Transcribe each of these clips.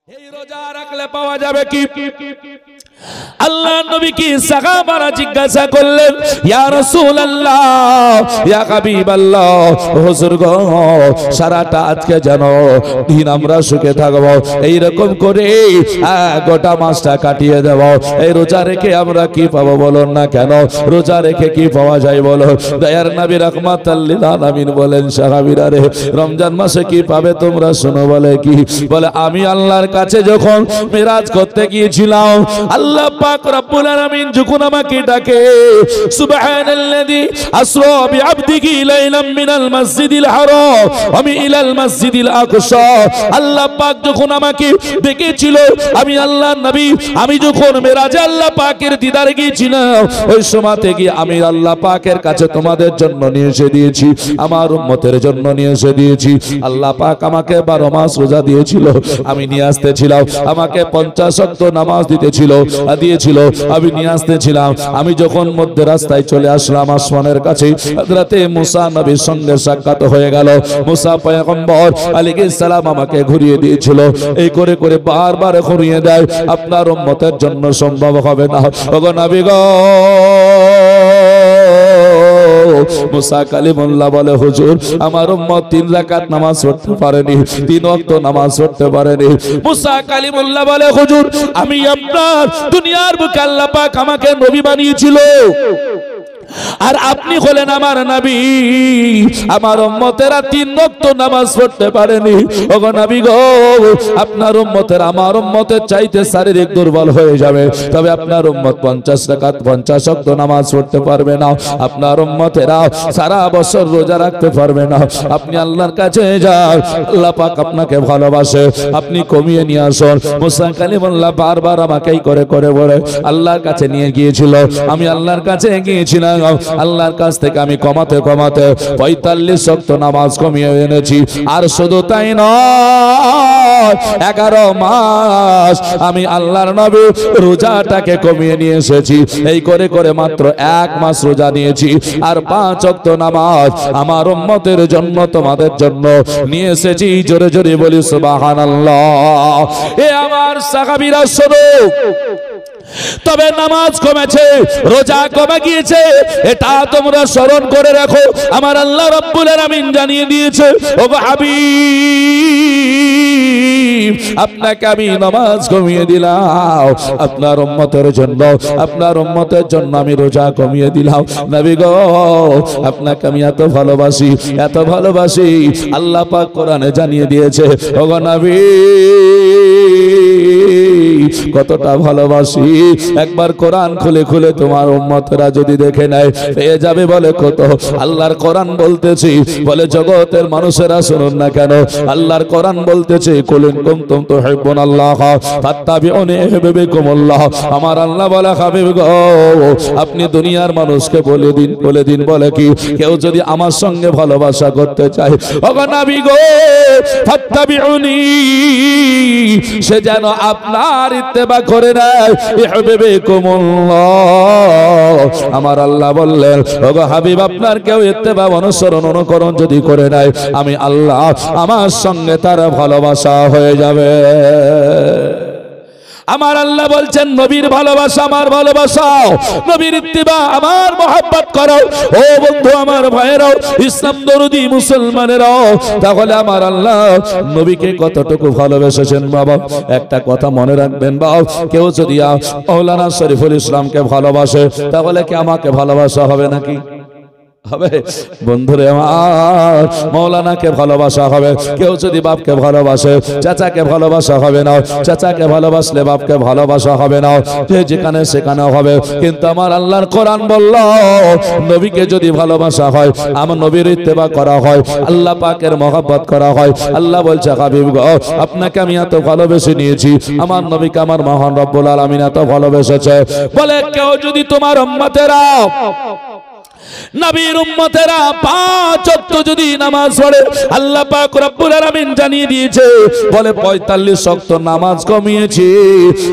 এই রোজা রাখলে পাওয়া যাবে কি? আল্লাহ নবী কি সাহাবারা জিজ্ঞাসা করলেন, ইয়া রাসূলুল্লাহ, ইয়া হাবিবাল্লাহ, হুজুর গো, সারাটা আজকে যেন দিন আমরা সুখে থাকবো, এইরকম করে গোটা মাসটা কাটিয়ে দেব, এই রোজা রেখে আমরা কি পাবো বলুন না কেন? রোজা রেখে কি পাওয়া যায় বলো? দয়ার নবী রাহমাতাল লিল আলামিন বলেন, সাহাবীরা রে, রমজান মাসে কি পাবে তোমরা শোনো। বলে কি? বলে আমি আল্লাহর কাছে যখন মিরাজ করতে গিয়েছিলাম, আল্লাহ পাক রব্বুল আলামিন যখন আমাকে ডাকে, সুবহানাল্লাযী আসরা বিআবদিহি লাইলাম মিনাল মাসজিদিল হারাম ওয়া ইলাল মাসজিদিল আকসা, আল্লাহ পাক যখন আমাকে ডেকেছিল, আমি আল্লাহর নবী, আমি যখন মিরাজে আল্লাহ পাকের দিদারে গিয়েছিলাম, ওই সময় থেকে আমি আল্লাহ পাকের কাছে তোমাদের জন্য নিয়ে এসে দিয়েছি, আমার উম্মতের জন্য নিয়ে এসে দিয়েছি। আল্লাহ পাক আমাকে 12 মাস রোজা দিয়েছিল, আমি নিয়ে আসতেছিলাম, আমাকে 50 ওয়াক্ত নামাজ দিয়েছিল, আমি নিয়ে আসতেছিলাম। আমি যখন মধ্যে রাস্তায় চলে আসলাম আসমানের কাছে, হযরতে মুসা নবীর সঙ্গে সাক্ষাৎ হয়ে গেল। মুসা পয়গম্বর আলাইহিস সালাম আমাকে ঘুরিয়ে দিয়েছিল, এই করে করে বারবার ঘুরিয়ে দেয়, আপনার উম্মতের জন্য সম্ভব হবে না। ওগো নবী গো, মুসা কালিমুল্লাহ বলে, হুজুর আমার উম্মত 3 রাকাত নামাজ পড়তে পারেনি, 3 ওয়াক্ত নামাজ পড়তে পারেনি। মুসা কালিমুল্লাহ বলে, হুজুর আমি আপনার দুনিয়ার বুকে আল্লাহ পাক আমাকে নবী বানিয়েছিল, আর আপনি হলেন আমার নবী, আমার উম্মতেরা 3 ওয়াক্ত নামাজ পড়তে পারেনি। ওগো নবী গো, আপনার উম্মতের আমার উম্মতের চাইতে শারীরিক দুর্বল হয়ে যাবে, তবে আপনার উম্মত 50 রাকাত 50 ওয়াক্ত নামাজ পড়তে পারবে না, আপনার উম্মতেরা সারা বছর রোজা রাখতে পারবে না। আপনি আল্লাহর কাছে যান, আল্লাহ পাক আপনাকে ভালোবাসে, আপনি কমিয়ে নিয়ে আসুন। মুসা কালিমুল্লাহ বারবার আমাকেই করে করে বলে আল্লাহর কাছে নিয়ে গিয়েছিল, আমি আল্লাহর কাছে গিয়েছিলাম, আল্লাহর কাছ থেকে আমি কমাতে কমাতে 45 ওয়াক্ত নামাজ কমিয়ে এনেছি। আর শুধু তাই নয়, 11 মাস আমি আল্লাহর নবী রোজাটাকে কমিয়ে নিয়ে এসেছি, এই করে করে মাত্র 1 মাস রোজা নিয়েছি, আর 5 ওয়াক্ত নামাজ আমার উম্মতের জন্য তোমাদের জন্য নিয়ে এসেছি। জোরে জোরে বলি সুবহানাল্লাহ। এ আমার সাহাবীরা শোনো, তবে নামাজ কমেছে, রোজা কমে গিয়েছে, এটা তোমরা স্মরণ করে রাখো। আমার আল্লাহ রাব্বুল আলামিন জানিয়ে দিয়েছে, ওগো হাবিব, আপনাকে আমি নামাজ কমিয়ে দিলাম, আপনার উম্মতের জন্য, আপনার উম্মতের জন্য আমি রোজা কমিয়ে দিলাম। নবী গো, আপনাকে আমি এত ভালোবাসি, এত ভালোবাসি, আল্লাহ পাক কোরআনে জানিয়ে দিয়েছে। ওগো নবী, কতটা ভালোবাসি, একবার কোরআন খুলে খুলে তোমার উম্মতরা যদি দেখে নেয় পেয়ে যাবে। বলে কত? আল্লাহর কোরআন বলতেছি, বলে জগতের মানুষেরা শুনুন না কেন, আল্লাহর কোরআন বলতেছে, কুলিন কুনতুম তুহিব্বুনাল্লাহ ফাত্তাবিউনি ইউহিব্বুকুমুল্লাহ। আমার আল্লাহ বলে, হাবিব গো, আপনি দুনিয়ার মানুষকে বলে দিন, বলে দিন, বলে কি, কেউ যদি আমার সঙ্গে ভালোবাসা করতে চায়, ওগো নবী গো, ফাত্তাবিউনি, সে যেন আপনার ইত্তেবা করে নেয়, ইউহিব্বুকুমুল্লাহ। আমার আল্লাহ বললেন, ওগো হাবিব, আপনার কেউ ইত্তেবা অনুসরণ অনুকরণ যদি করে নেয়, আমি আল্লাহ আমার সঙ্গে তার ভালোবাসা হয়ে যাবে। আমার আল্লাহ বলছেন, নবীর ভালোবাসা আমার ভালোবাসা, নবীর ইত্তিবা আমার মহব্বত করো। ও বন্ধু, আমার ভাইয়েরাও, ইসলাম দরদি মুসলমানেরাও, তাহলে আমার আল্লাহ নবীকে কতটুকু ভালোবেসেছেন বাবা, একটা কথা মনে রাখবেন বাবা, কেউ যদি মাওলানা শরীফুল ইসলামকে ভালোবাসে, তাহলে কি আমাকে ভালোবাসা হবে নাকি? হবে? বন্ধুরে আমার, মাওলানাকে ভালোবাসা হবে। কেউ যদি বাপকে ভালোবাসে, চাচাকে ভালোবাসা হবে না, চাচাকে ভালোবাসলে বাপকে ভালোবাসা হবে না, যে যেখানে সেখানে হবে। কিন্তু আমার আল্লাহর কোরআন বলল, নবীকে যদি ভালোবাসা হয়, আমার নবীর ইত্তেবা করা হয়, আল্লাহ পাকের মহব্বত করা হয়, আল্লাহ বলছে, হাবিব গো, আপনাকে আমি এত ভালোবেসে নিয়েছি, আমার নবীকে আমার মহান রব্বুল আলামিন এত ভালোবেসেছে। বলে কেউ যদি তোমার উম্মতেরা নবীর উম্মতেরা পাঁচ ওয়াক্ত যদি নামাজ পড়ে, আল্লাহ পাক রব্বুল আলামিন জানিয়ে দিয়েছে বলে 45 ওয়াক্ত নামাজ কমিয়েছি,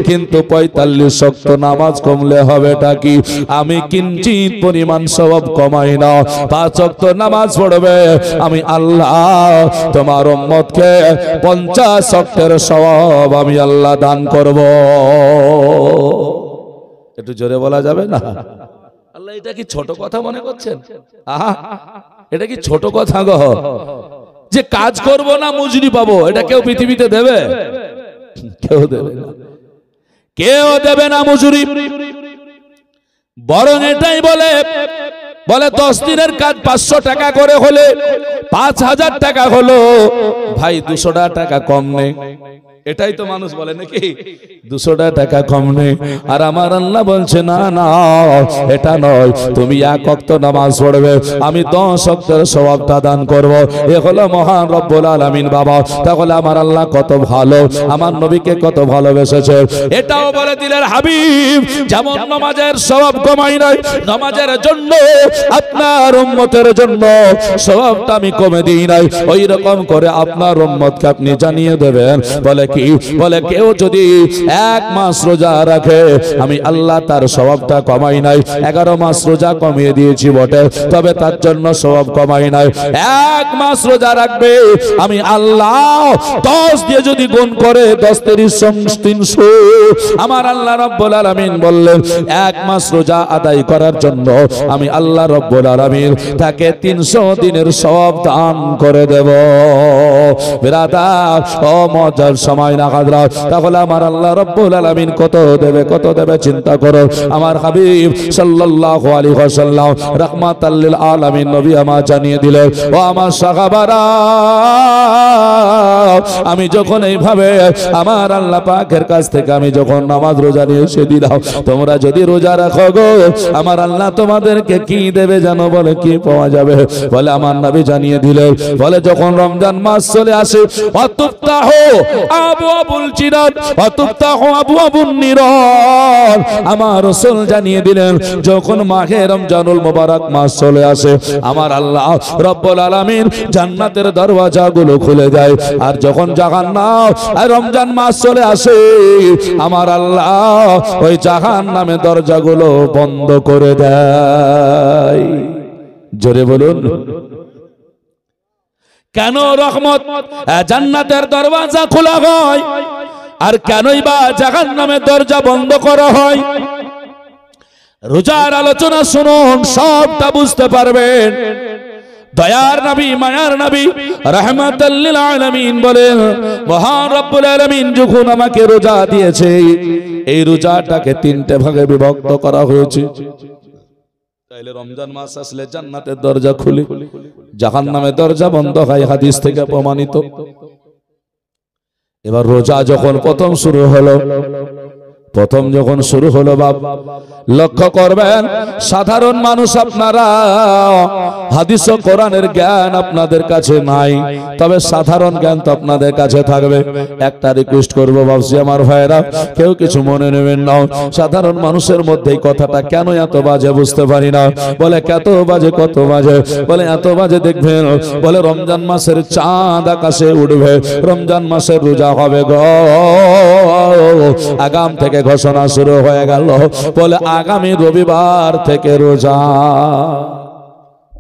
কিন্তু 45 ওয়াক্ত নামাজ কমলে হবেটা কি? আমি কিঞ্চিত পরিমাণ সওয়াব কমাই না। 5 ওয়াক্ত নামাজ পড়বে, আমি আল্লাহ তোমার উম্মতকে 50 ওয়াক্তের সওয়াব আমি আল্লাহ দান করব। একটু জোরে বলা যাবে না? আল্লাহ এটা কি ছোট কথা মনে করছেন? আহা, এটা কি ছোট কথা গো? যে কাজ করব না মজুরি পাবো, এটা কেউ পৃথিবীতে দেবে? কেউ দেবে না, কেউ দেবে না মজুরি। বরং এটাই বলে 10 দিনের কাজ 500 টাকা করে হলে 5000 টাকা হলো, ভাই 200 টাকা কম নেই। এটাই তো মানুষ বলে নাকি, 200 টাকা কম নেই। আর আমার আল্লাহ বলছে না না, এটা নয়, তুমি 1 ওয়াক্ত নামাজ পড়বে, আমি 10 ওয়াক্তের সওয়াবটা দান করব। এ হলো মহান রব্বুল আলামিন বাবা। তাহলে আমার আল্লাহ কত ভালো, আমার নবীকে কত ভালোবেসেছে। এটাও বলে দিলেন হাবিব, যেমন নামাজের সওয়াব কমাই নাই, নামাজের জন্য আপনার উম্মতের জন্য সওয়াবটা আমি কমে দিই নাই, ওই রকম করে আপনার উম্মতকে আপনি জানিয়ে দেবেন। বলে কি? বলে কেউ যদি 1 মাস রোজা রাখে, আমি আল্লাহ তার সওয়াবটা কমাই নাই। 11 মাস রোজা কমিয়ে দিয়েছি বটে, তবে তার জন্য সওয়াব কমাই নাই। 1 মাস রোজা রাখবে, আমি আল্লাহ 10 দিয়ে যদি গুণ করে 10 30 300, আমার আল্লাহ রব্বুল আলামিন বললেন 1 মাস রোজা আদায় করার জন্য আমি আল্লাহ রব্বুল আলামিন তাকে 300 দিনের সওয়াব দান করে দেব। বিরাদার ও মজার সময় না হাজরাত, তাহলে আমার আল্লাহ রব্বুল আলামিন কত দেবে, কত দেবে চিন্তা করো। আমার হাবিব সাল্লাল্লাহু আলাইহি ওয়াসাল্লাম রাহমাতাল লিল আলামিন নবী আমার জানিয়ে দিলেন, ও আমার সাহাবারা, আমি যখন এইভাবে আমার আল্লাহ পাকের কাছ থেকে আমি যখন নামাজ রোজা নিয়ে এসে দিলাম, তোমরা যদি রোজা রাখো গো, আমার আল্লাহ তোমাদেরকে কি দেবে জানো? বলে কি পাওয়া যাবে? বলে আমার নবী জানিয়ে দিলেন, বলে যখন রমজান মাস চলে আসে, অতুফতাহু আবওয়াবুল জিনান অতুফতাহু আবওয়াবুন নিরান, আমার রাসূল জানিয়ে দিলেন যখন মাহে রমজানুল মুবারক মাস চলে আসে, আমার আল্লাহ রব্বুল আলামিন জান্নাতের দরওয়াজাগুলো খুলে দেয়। আর যখন জাহান্নাম আর রমজান মাস চলে আসে, আমার আল্লাহ ওই জাহান্নামের দরজাগুলো বন্ধ করে দেয়। জোরে বলুন, কেন রহমত জান্নাতের দরওয়াজা খোলা হয় আর কেনই বা জাহান্নামের দরজা বন্ধ করা হয়? রোজার আলোচনা শুনুন, সবটা বুঝতে পারবেন। দয়ার নবী, মায়ার নবী রাহমাতাল লিল আলামিন বলেন, মহান রব্বুল আলামিন যখন আমাকে রোজা দিয়েছে, এই রোজাটাকে 3টে ভাগে বিভক্ত করা হয়েছে। তাইলে রমজান মাস আসলে জান্নাতের দরজা খুলে, জাহান্নামের দরজা বন্ধ হয়, হাদিস থেকে প্রমাণিত। এবার রোজা যখন প্রথম শুরু হলো, বাপ লক্ষ্য করবেন, সাধারণ মানুষ আপনারা, হাদিস ও কোরআনের জ্ঞান আপনাদের কাছে নাই, তবে সাধারণ জ্ঞান তো আপনাদের কাছে থাকবে। একটা রিকোয়েস্ট করবো ভাবছি আমার ভাইয়েরা, কেউ কিছু মনে নেবেন না। সাধারণ মানুষের মধ্যে এই কথাটা কেন এত বাজে বুঝতে পারি না। বলে কত বাজে, কত বাজে, বলে এত বাজে দেখবেন, বলে রমজান মাসের চাঁদ আকাশে উঠবে, রমজান মাসের রোজা হবে গো, আগাম থেকে ঘোষণা শুরু হয়ে গেল, বলে আগামী রবিবার থেকে রোজা।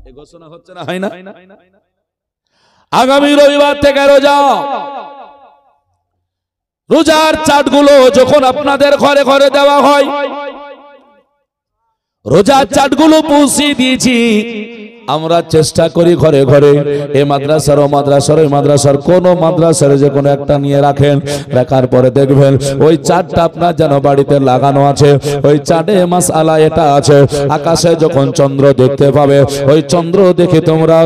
এই ঘোষণা হচ্ছে না, হয় না? আগামী রবিবার থেকে রোজা। রোজার চাটগুলো যখন আপনাদের ঘরে ঘরে দেওয়া হয়, রোজার চাটগুলো পৌঁছে দিয়েছি, আমরা চেষ্টা করি ঘরে ঘরে, এই মাদ্রাসার ও মাদ্রাসার ওই মাদ্রাসার কোন মাদ্রাসার যে কোনো একটা নিয়ে রাখেন, রাখার পরে দেখবেন ওই চাঁদটা আপনার যেন বাড়িতে লাগানো আছে। ওই চাঁদে মাসআলা এটা আছে, আকাশে যখন চন্দ্র দেখতে পাবে, ওই চন্দ্র দেখে তোমরা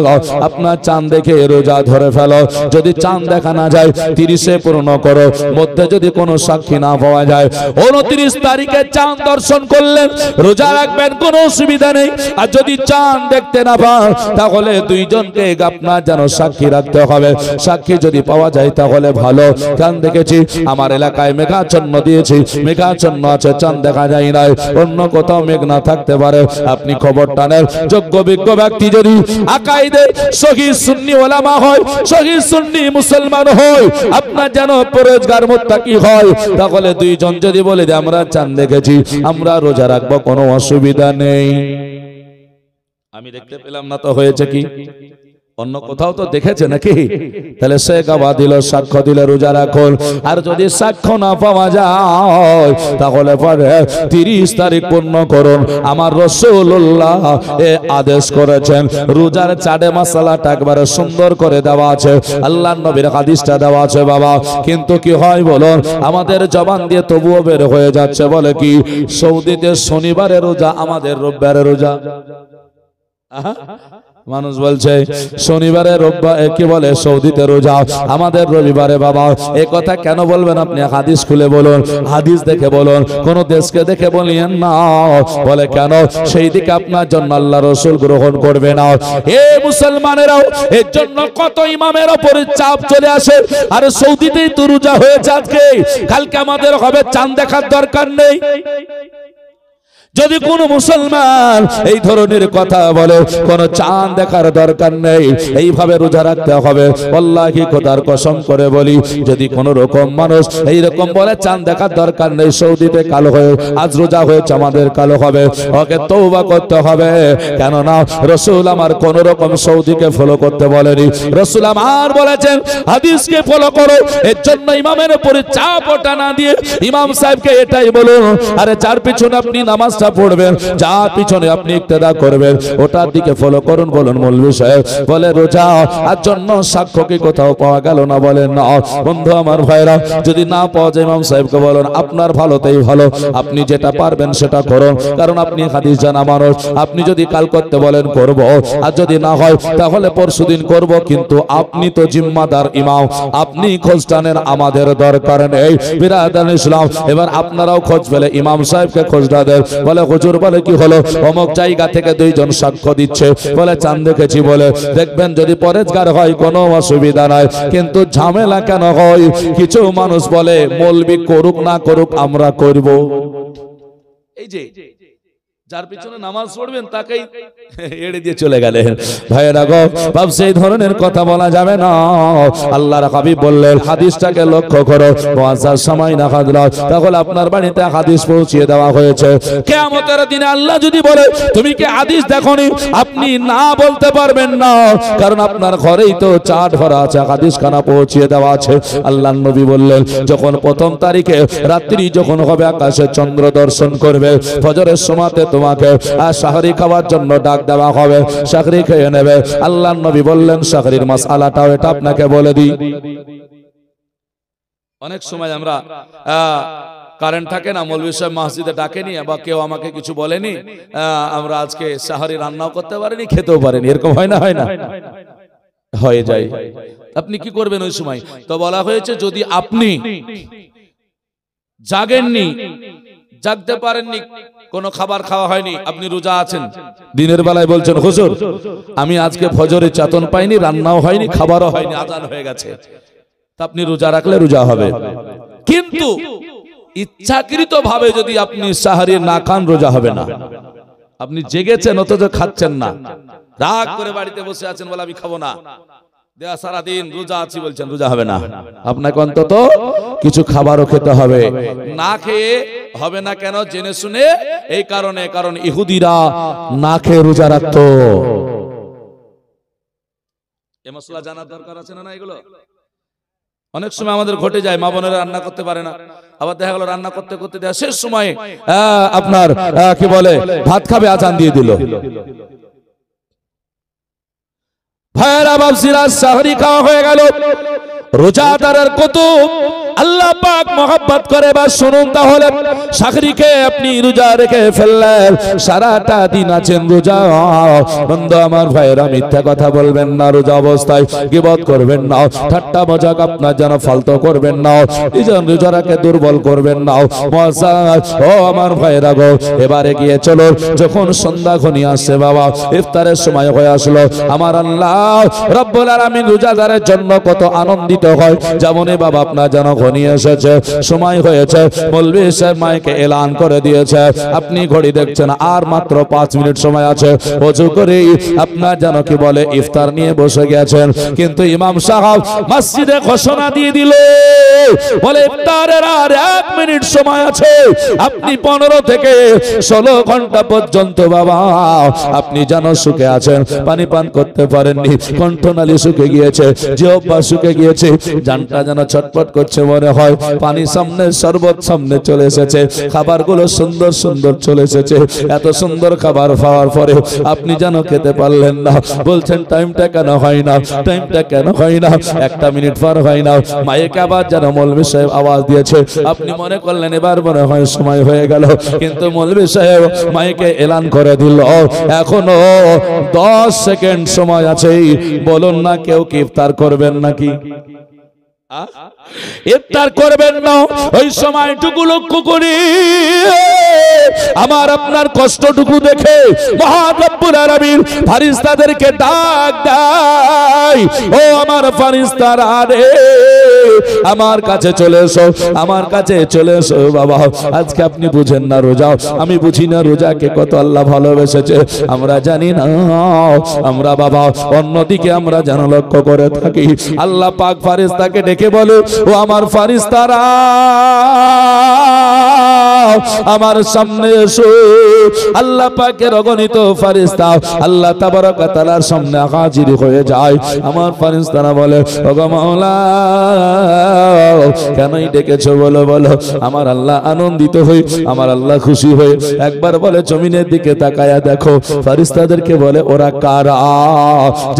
আপনার চাঁদ দেখে রোজা ধরে ফেলো। যদি চাঁদ দেখা না যায় 30-এ পূর্ণ করো, মধ্যে যদি কোনো সাক্ষী না পাওয়া যায় 29 তারিখে চাঁদ দর্শন করলেন, রোজা রাখবেন, কোনো অসুবিধা নেই। আর যদি চাঁদ দেখতে না চান তাহলে দুইজনকে আপনার যেন সাক্ষী রাখতে হবে। সাক্ষী যদি পাওয়া যায় তাহলে ভালো। চাঁদ দেখেছি আমার এলাকায় মেঘাচ্ছন্ন দিয়েছি, মেঘাচ্ছন্ন আছে, চাঁদ দেখা যায় না। অন্য কোথাও মেঘ না থাকতে পারে। আপনি খবরটা নেন, যোগ্য বিজ্ঞ ব্যক্তি যদি আকাইদে সহি সুন্নি ওলামা হয়, সহি সুন্নি মুসলমান হয়, আপনার যেন পরহেজগার মুত্তাকি হয়, তাহলে দুইজন যদি বলে যে আমরা চাঁদ দেখেছি, আমরা রোজা রাখবো, কোনো অসুবিধা নেই। আমি দেখতে পেলাম না তো হয়েছে কি? অন্য কোথাও তো দেখেছে নাকি? তাহলে সে গাওয়া দিল, সাক্ষ্য দিলে রোজা রাখুন। আর যদি সাক্ষ্য না পাওয়া যায় তাহলে পরে 30 তারিখ পূর্ণ করুন। আমার রাসূলুল্লাহ এ আদেশ করেছেন। রোজার চাঁদে মাসালাটা একবারে সুন্দর করে দেওয়া আছে, আল্লাহর নবীর হাদিসটা দেওয়া আছে বাবা। কিন্তু কি হয় বলুন, আমাদের জবান দিয়ে তবুও বের হয়ে যাচ্ছে, বলে কি সৌদিতে শনিবারে রোজা, আমাদের রোববারে রোজা। মানুষ বলছে শনিবারে রোববার কি বলে সৌদিতে রোজা, আমাদের রবিবারে। বাবা এ কথা কেন বলবেন আপনি? হাদিস খুলে বলুন, হাদিস দেখে বলুন, কোন দেশকে দেখে বলিয়েন না। বলে কেন? সেই দিকে আপনার জন্য আল্লাহ রাসূল গ্রহণ করবে না। এ মুসলমানেরাও, এর জন্য কত ইমামের উপরে চাপ চলে আসে। আর সৌদিতেই তো রোজা হয়েছে আজকে, কালকে আমাদের হবে, চাঁদ দেখার দরকার নেই। যদি কোন মুসলমান এই ধরনের কথা বলে, কোন চাঁদ দেখার দরকার নেই, এইভাবে রোজা রাখতে হবে, আল্লাহি খোদার কসম করে বলি, যদি কোন রকম মানুষ এই রকম বলে চাঁদ দেখার দরকার নেই, সৌদিতে কালো হয়ে আজ রোজা হয়েছে, আমাদের কালো হবে, ওকে তওবা করতে হবে। কেননা রাসূল আমার কোন রকম সৌদিকে ফলো করতে বলেনি। রাসূল আমার বলেছেন হাদিসকে ফলো করো। এর জন্য ইমামের উপরে চাপ ওঠা না দিয়ে ইমাম সাহেবকে এটাই বলুন, আরে যার পিছনে আপনি নামাজ পড়বেন, যার পিছনে আপনি ইক্তেদা করবেন, ওটার দিকে ফলো করুন। বলুন মৌলভী সাহেব, বলে রোজা আর জন্য সাক্ষ্য কি কোথাও পাওয়া গেল না? বলেন না। বন্ধু আমার ভাইরা, যদি না পাওয়া যায় ইমাম সাহেবকে বলুন আপনার ভালোতেই ভালো, আপনি যেটা পারবেন সেটা করুন, কারণ আপনি হাদিস জানা মানুষ। আপনি যদি কাল করতে বলেন করব, আর যদি না হয় তাহলে পরশুদিন করব, কিন্তু আপনি তো জিম্মাদার ইমাম, আপনি খোঁজ টানেন, আমাদের দরকার নেই। বিরাদান ইসলাম, এবার আপনারাও খোঁজ পেলে ইমাম সাহেবকে খোঁজটা দেন। বলে হুজুর বলে কি হলো, অমুক জায়গা থেকে দুইজন সাক্ষ্য দিচ্ছে, বলে চাঁদ দেখেছি, বলে দেখবেন যদি পরেজগার হয় কোনো অসুবিধা নাই, কিন্তু ঝামেলা কেন হয়? কিছু মানুষ বলে মৌলবি করুক না করুক আমরা করব। এই যে যার পিছনে নামাজ পড়বেন তাকেই এড়ে দিয়ে চলে গেলেন। ভাইয়েরা গো, বাপ সেই ধরনের কথা বলা যাবে না। আল্লাহর হাবিব বললেন হাদিসটাকে লক্ষ্য করো, ওয়াজার সময় না হাজরা, তাহলে আপনার বাড়িতে হাদিস পৌঁছিয়ে দেওয়া হয়েছে। কিয়ামতের দিনে আল্লাহ যদি বলে তুমি কি হাদিস দেখোনি, আপনি না বলতে পারবেন না, কারণ আপনার ঘরেই তো চাট ভরা আছে, হাদিস খানা পৌঁছিয়ে দেওয়া আছে। আল্লাহর নবী বললেন যখন প্রথম তারিখে রাত্রি যখন হবে, আকাশে চন্দ্র দর্শন করবে, ফজরের সময়তে তোমাকে শাহরি খাওয়ার জন্য ডাক দেওয়া হবে, শাহরি খেয়ে নেবে। আল্লাহর নবী বললেন শাহরির মাসআলাটাও এটা আপনাকে বলে দিই। অনেক সময় আমরা কারেন্ট থাকে না, মৌলভী সাহেব মসজিদে ডাকেনি বা কেউ আমাকে কিছু বলেনি, আমরা আজকে শাহরি রান্নাও করতে পারিনি, খেতেও পারিনি, এরকম হয় না? হয় না? হয়ে যায়। আপনি কি করবেন ওই সময়? তো বলা হয়েছে যদি আপনি জাগেননি, জাগতে পারেননি, কোনো খাবার খাওয়া হয়নি, আপনি রোজা আছেন, দিনের বেলায় বলছেন হুজুর আমি আজকে ফজরে চেতন পাইনি, রান্নাও হয়নি, খাবারও হয়নি, আজান হয়ে গেছে, তা আপনি রোজা রাখলে রোজা হবে। কিন্তু ইচ্ছাকৃত ভাবে যদি আপনি সাহারি না খান, রোজা হবে না। আপনি জেগেছেন অথচ খাচ্ছেন না, রাগ করে বাড়িতে বসে আছেন, বলে আমি খাবো না, দেয়া সারাদিন রোজা আছি বলছেন, রোজা হবে না। আপনাকে অন্তত কিছু খাবারও খেতে হবে। না খেয়ে হবে না কেন? জেনে শুনে, এই কারণে, কারণ ইহুদিরা না খেয়ে রোজা রাখতো। এই মশলা জানার দরকার আছে না? এগুলো অনেক সময় আমাদের ঘটে যায়, মা বোনেরা রান্না করতে পারে না, আবার দেখা গেল রান্না করতে করতে দেয়া শেষ সময় আপনার কি বলে ভাত খাবে, আজান দিয়ে দিল। ভাইয়েরা বাবজিরা, সাহরি খাওয়া হয়ে গেল, রোজাদারের কত আল্লাহ পাক মহব্বত করে। বা শুনুন তাহলে, সাকরিকে আপনি রোজা রেখে ফেললেন, সারাটা দিন আছেন রোজা। বন্ধু আমার ভাইয়েরা, মিথ্যা কথা বলবেন না রোজা অবস্থায়, গীবত করবেন না, ঠাট্টা মজাক আপনার যেন ফালতু করবেন না, রোজাকে দুর্বল করবেন না। ও আমার ভাইয়েরা গো, এবারে গিয়ে চলো, যখন সন্ধ্যা ঘনিয়ে আসছে বাবা, ইফতারের সময় হয়ে আসলো, আমার আল্লাহ রব্বুল আলামিন রোজাদারের জন্য কত আনন্দিত হয়। যেমনই বাবা আপনার যেন ঘনিয়ে এসেছে, সময় হয়েছে, মৌলভী সাহেব মাইকে এলান করে দিয়েছে, আপনি ঘড়ি দেখছেন আর মাত্র 5 মিনিট সময় আছে, ওযু করে আপনার যেন কি বলে ইফতার নিয়ে বসে গেছেন। কিন্তু ইমাম সাহেব মসজিদে ঘোষণা দিয়ে দিল, বলে ইফতারের আর 1 মিনিট সময় আছে। আপনি 15 থেকে 16 ঘন্টা পর্যন্ত বাবা আপনি যেন সুখে আছেন, পানি পান করতে পারেননি, কণ্ঠনালী শুকে গিয়েছে, জিহ্বা শুকে গিয়েছে, জানটা যেন ছটফট করছে মনে হয়। পানি সামনে, শরবত সামনে চলে এসেছে, খাবারগুলো সুন্দর সুন্দর চলে এসেছে, এত সুন্দর খাবার খাওয়ার পরে আপনি যেন খেতে পারলেন না। বলছেন টাইমটা কেন হয় না, টাইমটা কেন হয় না, 1 মিনিট পার হয় না। মাইকে আবার যেন মৌলভী সাহেব আওয়াজ দিয়েছে, আপনি মনে করলেন এবার মনে হয় সময় হয়ে গেল, কিন্তু মৌলভী সাহেব মাইকে এলান করে দিল, এখনো 10 সেকেন্ড সময় আছে। বলুন না, কেউ কি ইফতার করবেন নাকি? ইফতার করবেন না। ওই সময়টুকু লক্ষ্য করি, আমার আপনার কষ্টটুকু দেখে মহান রব্বুল আলামিন ফেরেশতাদেরকে ডাক দেয়, ও আমার ফেরেশতারা রে, আমার কাছে চলে এসো, আমার কাছে চলে এসো বাবা। আজকে আপনি বুঝেন না রোজা, আমি বুঝি না রোজাকে কত আল্লাহ ভালোবেসেছে, আমরা জানি না। আমরা বাবা অন্যদিকে আমরা যেন লক্ষ্য করে থাকি। আল্লাহ পাক ফেরেশতাকে ডেকে বলে, ও আমার ফেরেশতারা আমার সামনে এসো। আল্লাহ পাকের অগণিত ফেরেশতা আল্লাহ তাবারক ওয়া তাআলার সামনে হাজির হয়ে যায়। আমার ফেরেশতারা বলে, ওগো মাওলা কেনই ডেকেছো বলো বলো। আমার আল্লাহ আনন্দিত হই, আমার আল্লাহ খুশি হয়ে একবার বলে জমিনের দিকে তাকায়া দেখো। ফেরেশতাদেরকে বলে, ওরা কারা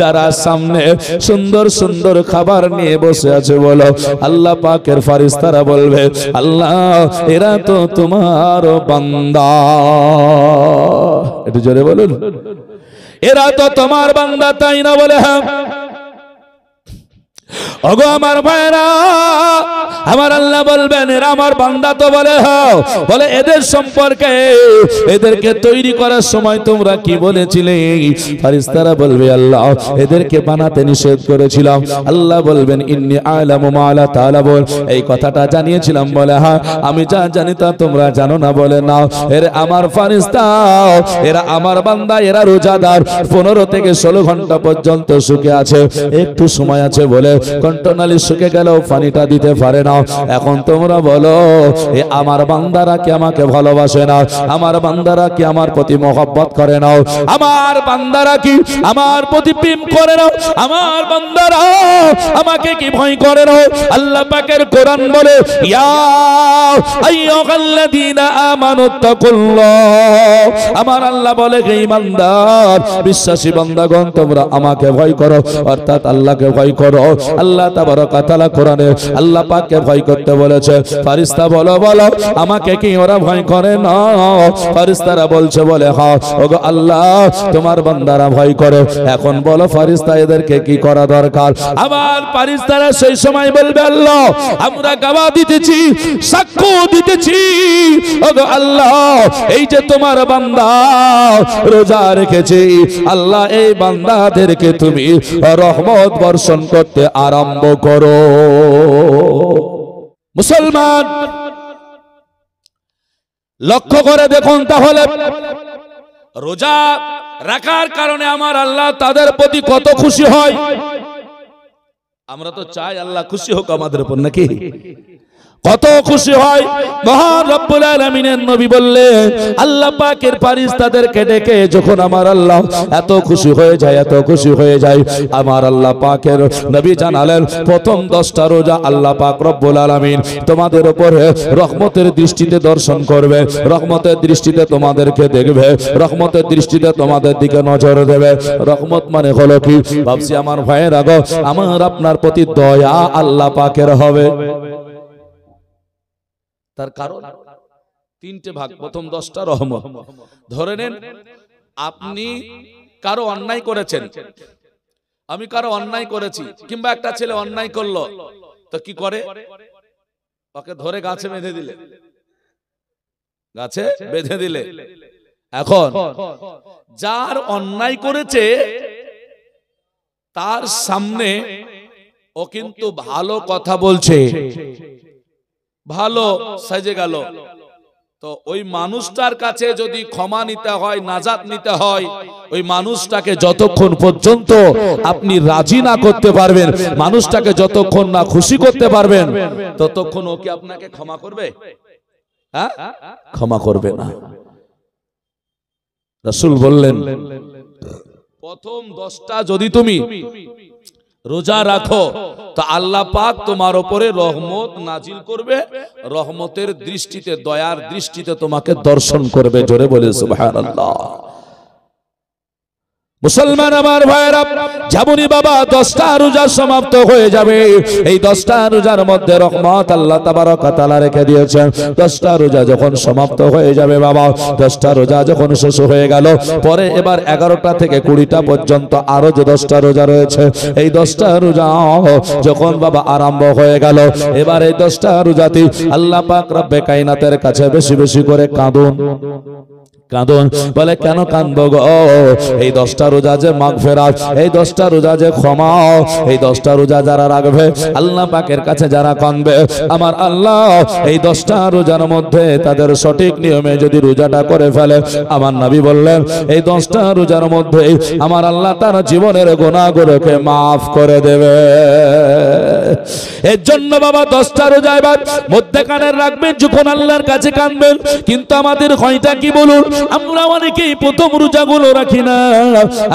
যারা সামনে সুন্দর সুন্দর খাবার নিয়ে বসে আছে বলো। আল্লাহ পাকের ফেরেশতারা বলবে, আল্লাহ এরা তো তোমার বান্দা। একটু জোরে বলুন, এরা তো তোমার বান্দা, তাই না? বলে হ্যাঁ। ওগো আমার ভাইরা, আমার আল্লাহ বলবেন এরা আমার বান্দা তো? বলে হ্যাঁ। বলে এদের সম্পর্কে, এদেরকে তৈরি করার সময় তোমরা কি বলেছিলে? ফেরেশতারা বলবে, আল্লাহ এদেরকে বানাতে নিষেধ করেছিলাম। আল্লাহ বলবেন, ইন্নী আ'লামু মা লা তা'লামুন, এই কথাটা জানিয়েছিলাম। বলে হ্যাঁ, আমি যা জানি তা তোমরা জানো না। বলে না, এরা আমার ফেরেশতা, এরা আমার বান্দা, এরা রোজাদার, 15 থেকে 16 ঘন্টা পর্যন্ত সুখে আছে, একটু সময় আছে বলে কণ্ঠনালী শুকে গেল, পানিটা দিতে পারে না। এখন তোমরা বলো, এ আমার বান্দারা কি আমাকে ভালোবাসে না? আমার বান্দারা কি আমার প্রতি মহব্বত করে না? আমার বান্দারা কি আমার প্রতি প্রেম করে না? আমার বান্দারা আমাকে কি ভয় করে না? আল্লাহ পাকের কোরআন বলে, ইয়া আইয়ুহাল্লাযীনা আমানু তাকুল্লাহ, আমার আল্লাহ বলে, হে ঈমানদার বিশ্বাসী বান্দাগণ, তোমরা আমাকে ভয় করো, অর্থাৎ আল্লাহকে ভয় করো। আল্লাহ তাবারক ওয়া তাআলা কোরআনে আল্লাহ পাককে ভয় করতে বলেছে। ফেরেশতা বলো বলো, আমাকে কি ওরা ভয় করে না? ফেরেশতারা বলছে, বলে হ্যাঁ। ওগো আল্লাহ তোমার বান্দারা ভয় করে। এখন বলো ফেরেশতা এদেরকে কি করা দরকার? আমার ফেরেশতারা সেই সময় বলবে, আল্লাহ আমরা গওয়া দিতেছি, সাক্ষ্য দিতেছি, ওগো আল্লাহ এই যে তোমার বান্দা রোজা রেখেছে, আল্লাহ এই বান্দাদেরকে তুমি রহমত বর্ষণ করতে আরম্ভ করো। মুসলমান লক্ষ্য করে দেখুন তাহলে, রোজা রাখার কারণে আমার আল্লাহ তাদের প্রতি কত খুশি হয়। আমরা তো চাই আল্লাহ খুশি হোক আমাদের উপর, নাকি? কত খুশি হয়। মহান রব্বুল আলামিনের নবী বললেন, আল্লাহ পাকের ফেরেশতাদেরকে ডেকে যখন আমার আল্লাহ এত খুশি হয়ে যায়, এত খুশি হয়ে যায়, আমার আল্লাহ পাকের নবী জানালেন, প্রথম 10টা রোজা আল্লাহ পাক রব্বুল আলামিন তোমাদের উপরে রহমতের দৃষ্টিতে দর্শন করবে, রহমতের দৃষ্টিতে তোমাদেরকে দেখবে, রহমতের দৃষ্টিতে তোমাদের দিকে নজর দেবে। রহমত মানে হলো কি? ভাবছি আমার ভাইয়েরা গো, আমার আপনার প্রতি দয়া আল্লাহ পাকের হবে। তার কারণ তিনটে ভাগ। প্রথম 10টা রহমত। ধরে নেন আপনি কারো অন্যায় করেছেন, আমি কারো অন্যায় করেছি, কিংবা একটা ছেলে অন্যায় করলো, তো কি করে? ওকে ধরে গাছে বেঁধে দিলে, গাছে বেঁধে দিলে। এখন যার অন্যায় করেছে তার সামনে ও কিন্তু ভালো কথা বলছে, ভালো সাজে গেল, তো ওই মানুষটার কাছে যদি ক্ষমা নিতে হয়, নাজাত নিতে হয়, ওই মানুষটাকে যতক্ষণ পর্যন্ত আপনি রাজি না করতে পারবেন, মানুষটাকে যতক্ষণ না খুশি করতে পারবেন, ততক্ষণ ও কি আপনাকে ক্ষমা করবে? হ্যাঁ, ক্ষমা করবে না। রাসূল বললেন প্রথম 10টা যদি তুমি রোজা রাখো তো আল্লাহ পাক তোমার উপরে রহমত নাজিল করবে, রহমতের দৃষ্টিতে, দয়ার দৃষ্টিতে তোমাকে দর্শন করবে। জোরে বলে সুবহানাল্লাহ। মুসলমান আমার ভাইরা, যেমনই বাবা 10টা রোজা সমাপ্ত হয়ে যাবে, এই 10টা রোজার মধ্যে রহমত আল্লাহ তাবারক ওয়া তাআলা রেখে দিয়েছেন। 10টা রোজা যখন সমাপ্ত হয়ে যাবে বাবা, 10টা রোজা যখন শেষ হয়ে গেল, পরে এবার 11টা থেকে 20টা পর্যন্ত আরো যে 10টা রোজা রয়েছে, এই 10টা রোজা যখন বাবা আরম্ভ হয়ে গেল, এবার এই 10টা রোজাতে আল্লাহ পাক রব্বে কায়নাতের কাছে বেশি বেশি করে কাঁদুন। কাঁদুন। বলে কেন কাঁদবো গো? এই 10টা রোজা যে মাগফিরাত, এই 10টা রোজা যে ক্ষমা, এই 10টা রোজা যারা রাখবে, আল্লাহ পাকের কাছে যারা কাঁদবে, আমার আল্লাহ এই 10টা রোজার মধ্যে তাদের সঠিক নিয়মে যদি রোজাটা করে ফেলে, আমার নবী বললেন এই 10টা রোজার মধ্যে আমার আল্লাহ তার জীবনের গুনাহগুলোকে মাফ করে দেবে। এর জন্য বাবা 10টা রোজা এবার মধ্যে কানের রাখবেন যখন আল্লাহর কাছে কাঁদবেন। কিন্তু আমাদের হয়টা কি বলুন, আমরা অনেকেই প্রথম রোজাগুলো রাখি না,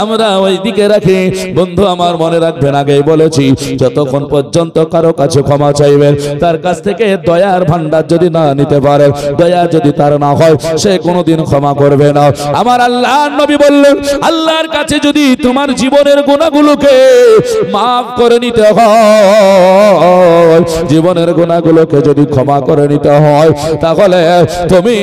আমরা ওই দিকে রাখি। বন্ধু আমার মনে রাখবেন, আগেই বলেছি, যতক্ষণ পর্যন্ত কারো কাছে ক্ষমা চাইবেন, তার কাছ থেকে দয়ার ভান্ডার যদি না নিতে পারে, দয়া যদি তার না হয়, সে কোনোদিন ক্ষমা করবে না। আমার আল্লাহর নবী বললেন, আল্লাহর কাছে যদি তোমার জীবনের গুনাহগুলোকে মাফ করে নিতে হয়, জীবনের গুনাহগুলোকে যদি ক্ষমা করে নিতে হয়, তাহলে তুমি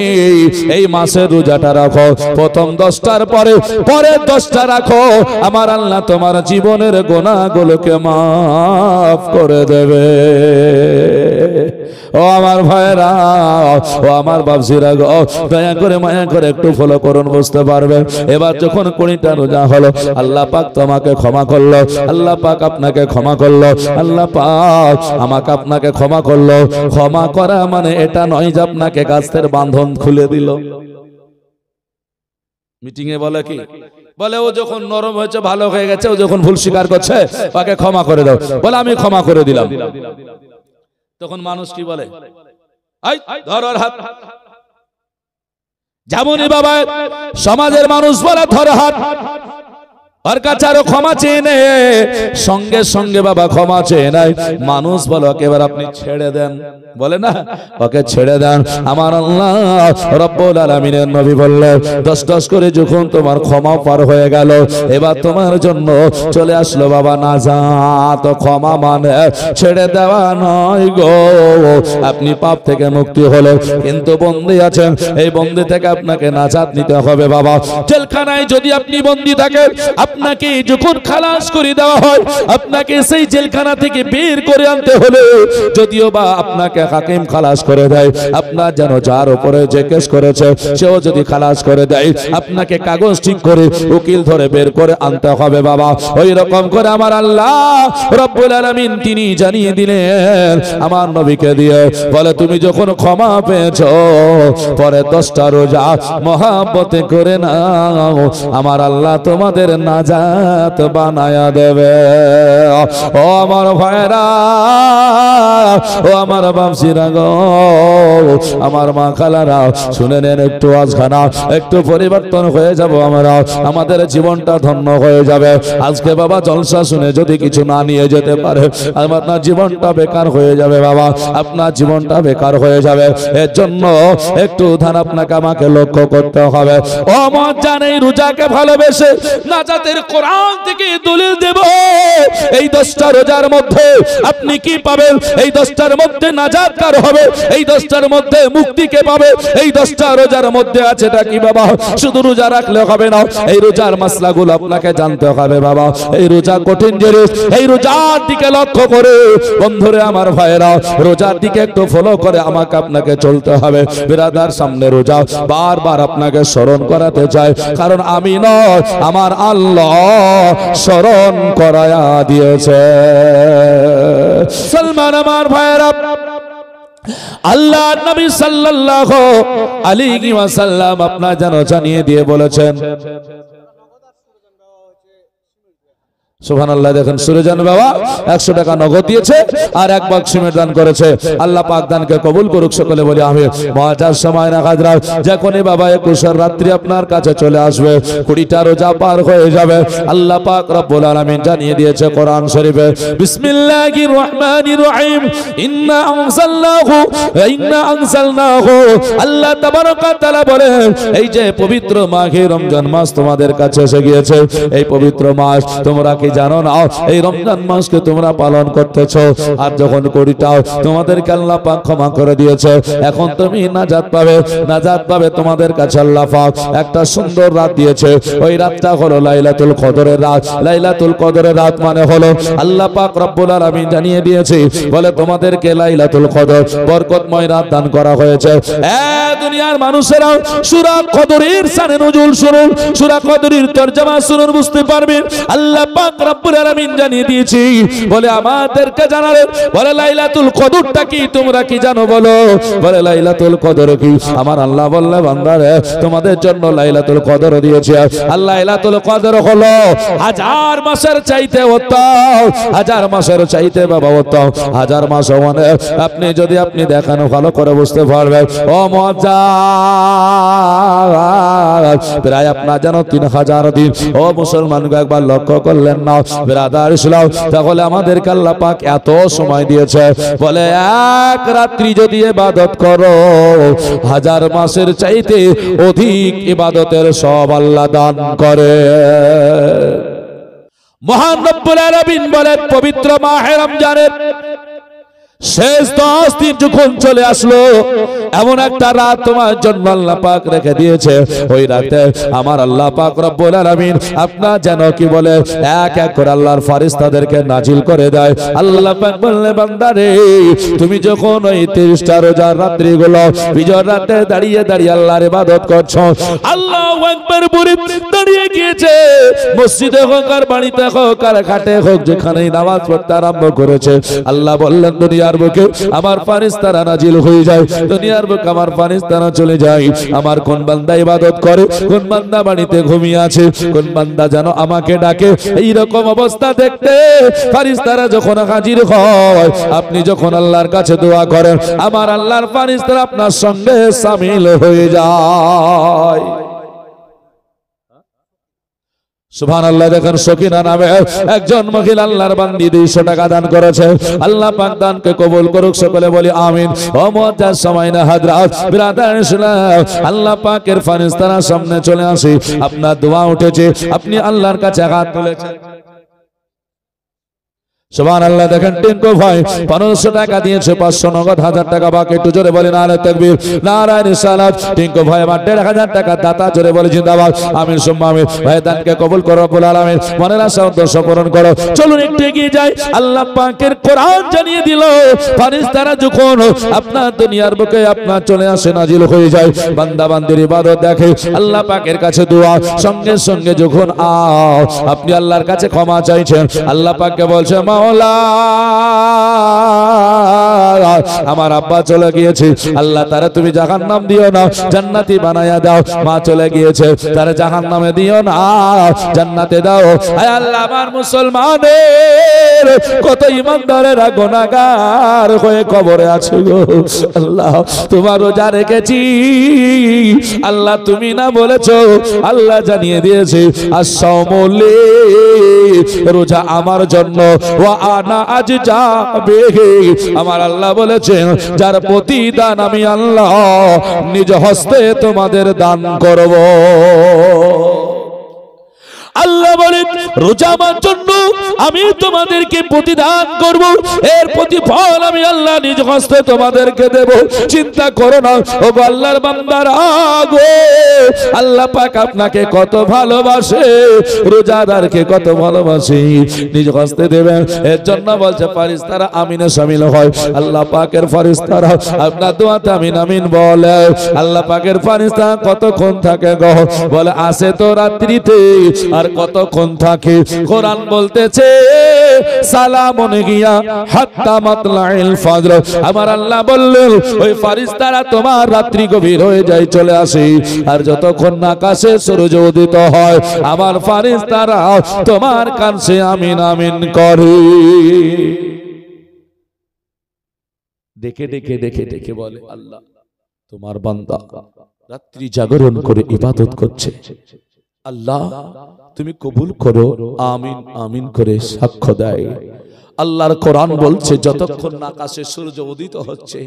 এই মাসের রোজাটা রাখো। প্রথম 10টার পরে পরের 10টা রাখো, আমার আল্লাহ তোমার জীবনের গুনাহগুলোকে মাফ করে দেবে। ও আমার ভাইরা, ও আমার বাপজিরা গো, দয়া করে মায়া করে একটু ফলো করুন, বুঝতে পারবেন। এবার যখন 20টা রোজা হলো, আল্লাহ পাক তোমাকে ক্ষমা করলো, আল্লাহ পাক আপনাকে ক্ষমা করলো, আল্লাহ পাক আমাকে আপনাকে ক্ষমা করলো। ক্ষমা করা মানে এটা নয় যে আপনাকে গাছের বাঁধন খুলে দিল। মিটিং এ বলে কি, বলে ও যখন নরম হয়েছে, ভালো হয়ে গেছে, ও যখন ভুল স্বীকার করছে, তাকে ক্ষমা করে দাও। বলে আমি ক্ষমা করে দিলাম। তখন মানুষ কি বলে, এই ধর ওর হাত। যেমনই বাবা সমাজের মানুষ বলে ধর হাত, ওর কাছে আরো ক্ষমা চেয়ে নে, সঙ্গে সঙ্গে বাবা ক্ষমা চেয়ে নাই। মানুষ বলো এবার আপনি ছেড়ে দেন, বলে না, ওকে ছেড়ে দেন। আমার আল্লাহ রব্বুল আলামিনের নবী বললেন 10 করে যখন তোমার ক্ষমা পার হয়ে গেল, এবার তোমার জন্য চলে আসলো বাবা নাজাত। ক্ষমা মানে ছেড়ে দেওয়া নয় গো, আপনি পাপ থেকে মুক্তি হলো, কিন্তু বন্দী আছেন, এই বন্দী থেকে আপনাকে নাজাত নিতে হবে বাবা। জেলখানায় যদি আপনি বন্দী থাকেন, আপনাকে যখন খালাস করে দেওয়া হয়, আপনাকে সেই জেলখানা থেকে বের করে আনতে হলে, যদিও বা আপনাকে হাকিম খালাস করে দেয়, আপনার যেন যার উপরে যে কেস করেছে সেও যদি খালাস করে দেয়, আপনাকে কাগজ ঠিক করে উকিল ধরে বের করে আনতে হবে বাবা। ওই রকম করে আমার আল্লাহ রব্বুল আলামিন তিনি জানিয়ে দিলেন আমার নবীকে দিয়ে, বলে তুমি যখন ক্ষমা পেয়েছো, পরে 10টা রোজা মহাব্বতে করে নাও, আমার আল্লাহ তোমাদের নাজাত বানায়া দেবে। ও আমার ভাইরা, ও আমার বাপজিরা গো, আমার মা খালারা, শুনে নেন একটু আজখানা, একটু পরিবর্তন হয়ে যাব আমরা, আমাদের জীবনটা ধন্য হয়ে যাবে। আজকে বাবা জলসা শুনে যদি কিছু না নিয়ে যেতে পারে, আপনার জীবনটা বেকার হয়ে যাবে বাবা, আপনার জীবনটা বেকার হয়ে যাবে। এর জন্য একটু ধান আপনাকে আমাকে লক্ষ্য করতে হবে। ও মত জানে রোজাকে ভালোবেসে নাজাতে আপনাদের কোরআন থেকে দলিল দেব এই 10টা রোজার মধ্যে আপনি কি পাবেন, এই 10টার মধ্যে নাজাত কার হবে, এই 10টার মধ্যে মুক্তি কে পাবে, এই 10টা রোজার মধ্যে আছেটা কি বাবা। শুধু রোজা রাখলে হবে না, এই রোজার মাসলাগুলো আপনাকে জানতে হবে বাবা। এই রোজা কঠিন জিনিস, এই রোজার দিকে লক্ষ্য করে বন্ধুরে আমার ভাইরা রোজার দিকে একটু ফলো করে আমাকে আপনাকে চলতে হবে। বিরাদার সামনে রোজা বারবার আপনাকে স্মরণ করাতে চাই, কারণ আমি নয় আমার আল্লাহ স্মরণ করায়া দিয়েছে। সালমান আমার ভাইরা আল্লাহ নবী সাল্লাল্লাহু আলাইহি ওয়াসাল্লাম আপনার যেন জানিয়ে দিয়ে বলেছেন, সুবহানাল্লাহ। দেখেন সুরজান বাবা 100 টাকা নগদ দিয়েছে আর 1 বাক্স সিমেন্ট দান করেছে। আল্লাহ পাক দানকে কবুল করুক, সকলে বলি আমিন। মহাজার সময় না হাজরা যখনই বাবা 21 রাত্রি আপনার কাছে চলে আসবে, 20টা রোজা পার হয়ে যাবে। আল্লাহ পাক রব্বুল আলামিন জানিয়ে দিয়েছে কোরআন শরীফে, বিসমিল্লাহির রহমানির রহিম, ইন্না আনজালনাহু। আল্লাহ তাবারক ওয়া তাআলা বলেন, এই যে পবিত্র মাহে রমজান মাস তোমাদের কাছে এসে গিয়েছে, এই পবিত্র মাস তোমরা কি জানো না এই রমজান মাসকে তোমরা পালন করতেছো, আর যখন করিটাও তোমাদেরকে আল্লাহ পাক ক্ষমা করে দিয়েছে। এখন তুমি নাজাত পাবে, নাজাত পাবে। তোমাদের কাছে আল্লাহ পাক একটা সুন্দর রাত দিয়েছে, ওই রাতটা হলো লাইলাতুল কদরের রাত। লাইলাতুল কদরের রাত মানে হলো আল্লাহ পাক রব্বুল আলামিন জানিয়ে দিয়েছে, বলে তোমাদেরকে লাইলাতুল কদর বরকতময় রাত দান করা হয়েছে। দুনিয়ার মানুষেরা সূরা কদরের শানে নজুল শুনুন, সূরা কদরের তরজমা শুনুন, বুঝতে পারবেন। আল্লাহ পাক রব্বুল আলামিন জানিয়ে দিয়েছি, বলে আমাদেরকে জানালেন, বলে লাইলাতুল কদরটা কি তোমরা কি জানো বলো, বলে লাইলাতুল কদর কি। আমার আল্লাহ বললে, বান্দারে তোমাদের জন্য লাইলাতুল কদর দিয়েছে। আর লাইলাতুল কদর হলো 1000 মাসের চাইতে উত্তম, 1000 মাসের চাইতে বাবা উত্তম। 1000 মাস মানে আপনি যদি আপনি দেখানো ভালো করে বুঝতে পারবেন, ও মুআজ্জাজ প্রায় আপনার জানো 3000 দিন। ও মুসলমান একবার লক্ষ্য করলেন না ব্রাদার ইসলাম, তাহলে আমাদেরকে আল্লাহ পাক এত সময় দিয়েছে, বলে এক রাত্রি যদি ইবাদত করো 1000 মাসের চাইতে অধিক ইবাদতের সব আল্লাহ দান করে। মহান রব্বুল আলামিন বলেন, পবিত্র মাহে রমজানের শেষ 10 দিন যখন চলে আসলো, এমন একটা রাত তোমার জন্য আল্লাহ পাক রেখে দিয়েছে। ওই রাতে আমার আল্লাহ পাক রব্বুল আলামিন আপনার যেন কি বলে এক এক করে আল্লাহর ফেরেশতাদেরকে নাজিল করে দেয়। আল্লাহ পাক বললেন, বান্দারে তুমি যখন ওই 30টা রোজার রাত্রিগুলো বিজয় রাতে দাঁড়িয়ে দাঁড়িয়ে আল্লাহর ইবাদত করছো, আল্লাহু আকবার বলে দাঁড়িয়ে গিয়েছে, মসজিদে হোক আর বাড়িতে হোক আর ঘাটে হোক, যেখানেই নামাজ পড়তে আরম্ভ করেছে, আল্লাহ বললেন দুনিয়ার বুকে আমার ফেরেশতারা নাজিল হয়ে যায়, দুনিয়ার বুকে আমার ফেরেশতারা চলে যায়। আমার কোন বান্দা ইবাদত করে, কোন বান্দা বাড়িতে ঘুমিয়ে আছে, কোন বান্দা যেন আমাকে ডাকে। এই রকম অবস্থা দেখতে ফেরেশতারা যখন হাজির হয়, আপনি যখন আল্লাহর কাছে দোয়া করেন, আমার আল্লাহর ফেরেশতারা আপনার সঙ্গে শামিল হয়ে যায়। সুবহানাল্লাহ। দেখেন সকিনা নামে একজন মহিলা আল্লাহর বান্দি 200 টাকা দান করেছে। আল্লাহ পাক দানকে কবুল করুক, সকলে বলি আমিন। ও মুআজ্জাজ সামাইনা হাজরাত ব্রাদার ইসলাম, আল্লাহ পাকের ফেরেশতারা সামনে চলে আসি, আপনার দোয়া উঠেছে, আপনি আল্লাহর কাছে হাত তুলেছেন। সুবহানাল্লাহ। দেখেন টিঙ্কু ভাই 1500 টাকা দিয়েছে, 500 নগদ, 1000 টাকা বাকি। একটু জোরে বলেন নারায়ে তাকবীর, নারায়ে রিসালাত। টিঙ্কু ভাই আমার 1500 টাকা দাতা, জোরে বলে জিন্দাবাদ। আমিন সুম্মা আমিন। ভাই দানকে কবুল করো রব্বুল আলামিন, মনের আশা উদ্দেশ্য পূরণ করো। চলুন একটু এগিয়ে যাই। আল্লাহ পাকের কোরআন জানিয়ে দিল, ফেরেশতারা যখন আপনার দুনিয়ার বুকে আপনার চলে আসে, নাজিল হয়ে যায়, বান্দা বান্দির ইবাদত দেখে, আল্লাহ পাকের কাছে দোয়া, সঙ্গে সঙ্গে যখন আপনি আল্লাহর কাছে ক্ষমা চাইছেন, আল্লাহ পাককে বলছে, আমার আব্বা চলে গিয়েছে, আল্লাহ তারা তুমি জাহান্নাম দিও না, জান্নাতি বানায়া দাও। মা চলে গিয়েছে, তারা জাহান্নামে দিও না, জান্নাতে দাও। আয় আল্লাহ, আমার মুসলমানের কত ইমানদারেরা গুনাহগার হয়ে কবরে আছে গো আল্লাহ, তোমার রোজা রেখেছি আল্লাহ, তুমি না বলেছো, আল্লাহ জানিয়ে দিয়েছে, আস-সাওমুলি রোজা আমার জন্য, আনা আজ যাবে, আমার আল্লাহ বলেছেন, যার প্রতিদান আমি আল্লাহ নিজ হস্তে তোমাদের দান করব। আল্লাহ বলেন রোজা আমার জন্য আমি তোমাদেরকে প্রতিদান করব, এর প্রতিফল আমি আল্লাহ নিজ হস্তে তোমাদেরকে দেব। চিন্তা করো না ও আল্লাহর বান্দারা গো, আল্লাহ পাক আপনাকে কত ভালোবাসে, রোজাদারকে কত ভালোবাসে, নিজ হস্তে দেবেন। এর জন্য বলছে ফেরেশতারা আমিনে শামিল হয়। আল্লাহ পাকের ফেরেশতারা আপনার দোয়াতে আমিন আমিন বলে। আল্লাহ পাকের ফেরেশতা কতক্ষণ থাকে গো? বলে আসে তো রাত্রিতে, আর কতক্ষণ থাকে? কোরআন বলতেছে সালামুন গিয়া হাত্তা মাতলাইল ফজর। আমার আল্লাহ বললেন ওই ফেরেশতারা তোমার রাত্রি গভীর হয়ে যায় চলে আসে, আর যতক্ষণ না আকাশে সূর্য উদিত হয় আমার ফেরেশতারা তোমার কাছে আমিন আমিন করে। দেখে দেখে দেখে দেখে বলে আল্লাহ তোমার বান্দা রাত্রি জাগরণ করে ইবাদত করছে, আল্লাহ তুমি কবুল করো, আমিন আমিন করে সাক্ষ্য দেয়। আল্লাহর কোরআন বলছে যতক্ষণ না আকাশে সূর্য উদিত হচ্ছে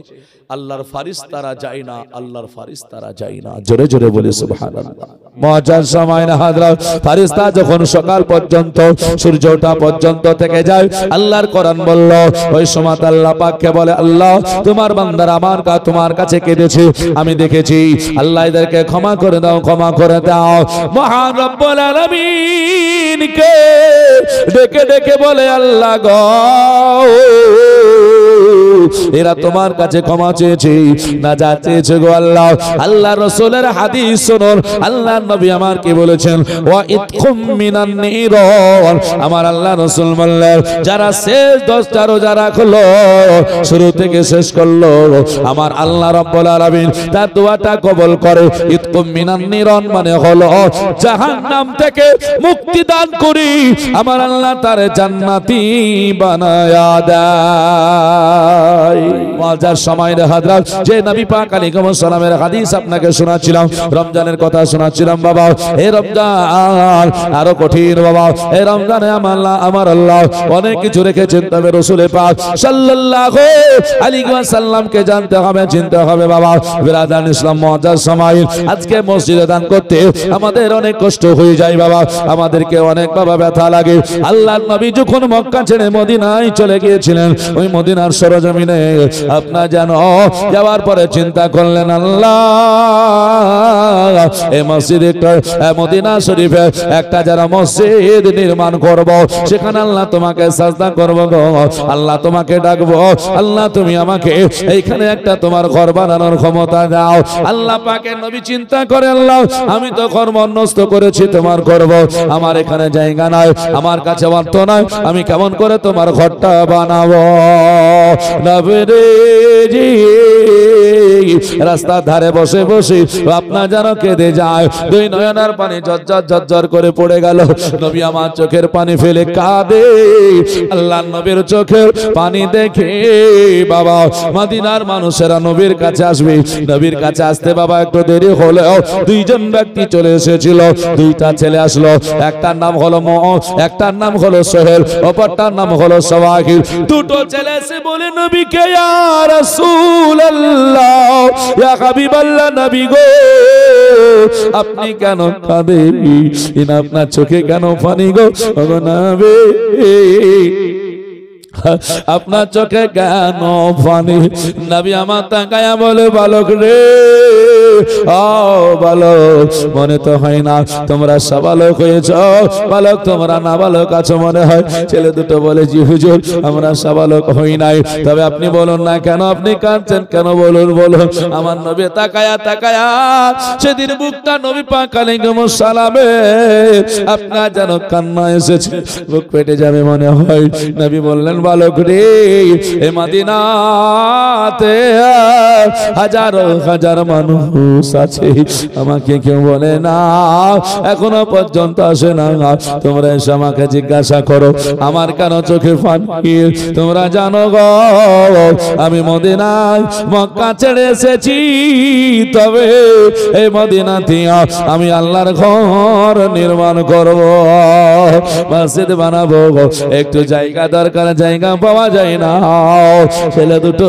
আল্লাহর ফেরেশতারা যায় না, আল্লাহর ফেরেশতারা যায় না। জোরে জোরে বলে সুবহানাল্লাহ। মুআজ্জাজ সামাইন হাজরাত, ফেরেশতা যখন সকাল পর্যন্ত সূর্য ওঠা পর্যন্ত থেকে যায়, আল্লাহর কোরআন বলল ওই সময় আল্লাহ পাককে বলে আল্লাহ তোমার বান্দারা তোমার কাছে কেঁদেছে, আমি দেখেছি, আল্লাহ এদেরকে ক্ষমা করে দাও, ক্ষমা করে দাও। মহান রব্বুল আলামিনকে ডেকে ডেকে বলে আল্লাহ গো এরা তোমার কাছে ক্ষমা চেয়েছে, না যা চেয়েছে গো আল্লাহ। আল্লাহ রাসূলের হাদিস শুনুন, আল্লাহর নবী আমার কি বলেছেন, ওয়া ইতকুম মিনান নিরান। আমার আল্লাহ রাসূল বললেন যারা শেষ 10টা রোজা রাখলো, শুরু থেকে শেষ করলো, আমার আল্লাহ রাব্বুল আলামিন তার দোয়াটা কবুল করে। ইতকুম মিনান নিরান মানে হলো জাহান্নাম থেকে মুক্তি দান করি, আমার আল্লাহ তার জান্নাতি বানায়া দেয়। মুআজ্জাজ সামাইন হাজরাত, যে নবী পাক আলাইহিস সালামের হাদিস আপনাকে শোনাচ্ছিলাম, রমজানের কথা শোনাচ্ছিলাম বাবা, এই রমজান আরো কঠিন বাবা। এই রমজানে আমার আল্লাহ অনেক কিছু রেখেছেন, তবে রাসূল পাক সাল্লাল্লাহু আলাইহি ওয়াসাল্লামকে জানতে হবে, চিনতে হবে বাবা। বিরাদান ইসলাম, মুআজ্জাজ সামাইন, আজকে মসজিদে দান করতে আমাদের অনেক কষ্ট হয়ে যায় বাবা, আমাদেরকে অনেক বাবা ব্যথা লাগে। আল্লাহর নবী যখন মক্কা ছেড়ে মদিনায় চলে গিয়েছিলেন, ওই মদিনার সরজমিনে আপনার যেন যাওয়ার পরে চিন্তা করলেন আল্লাহ এই মসজিদে মদিনা শরীফে একটা যারা মসজিদ নির্মাণ করব, সেখানে আল্লাহ তোমাকে সাজদা করব গো, আল্লাহ তোমাকে ডাকবো, আল্লাহ তুমি আমাকে এইখানে একটা তোমার ঘর বানানোর ক্ষমতা দাও। আল্লাহ পাকের নবী চিন্তা করে আল্লাহ আমি তো ঘর মনস্থ করেছি তোমার করব, আমার এখানে জায়গা নাই, আমার কাছে অর্থ নাই, আমি কেমন করে তোমার ঘরটা বানাবো। রাস্তার ধারে বসে বসে আপনার যেন কেঁদে যায়, দুই নয়নার পানি ঝরঝর ঝরঝর করে পড়ে গেল। নবী আমার চোখের পানি ফেলে কাঁদে। আল্লাহর নবীর চোখের পানি দেখে বাবা মদিনার মানুষেরা নবীর কাছে আসবে। নবীর কাছে আসতে বাবা একটু দেরি হলেও দুইজন ব্যক্তি চলে এসেছিল, দুইটা ছেলে আসলো, একটার নাম হলো একটার নাম হলো সোহেল, অপরটার নাম হলো সওয়াহিল। দুটো ছেলে এসে বলে নবীকে ইয়া রাসূলুল্লাহ, ইয়া হাবিবাল্লাহ, নবী গো আপনি কেন কাঁদেন, আপনার চোখে কেন পানি গো নবী, আপনার চোখে কেন পানি? নবী আমার তাকায়া বলে বালক রে, ও বালক মনে তো হয় না তোমরা সাবালক হয়েছ, বালক তোমরা না বালক আছো মনে হয়। ছেলে দুটো বলে জি হুজুর আমরা সাবালক হই নাই, তবে আপনি বলুন না কেন, আপনি কাঁদছেন কেন, বলুন বলুন। আমার নবী তাকায়া তাকায়া সেদিন বুকটা নবী পাক আলাইহিস সালামে আপনার যেন কান্না এসেছে, বুক পেটে যাবে মনে হয়। নবী বললেন বালক রে, এ মদিনাতে হাজারো হাজার মানুষ আছে, আমাকে কেউ বলে না, এখনো পর্যন্ত আসে না, তোমরা এসে আমাকে জিজ্ঞাসা করো আমার কেন চোখে পানি। তোমরা জানো গো আমি মদিনায় মক্কা ছেড়ে এসেছি, তবে এই মদিনাতে আমি আল্লাহর ঘর নির্মাণ করব, মসজিদ বানাবো, একটু জায়গা দরকার, জায়গা পাওয়া যায় না। ছেলে দুটো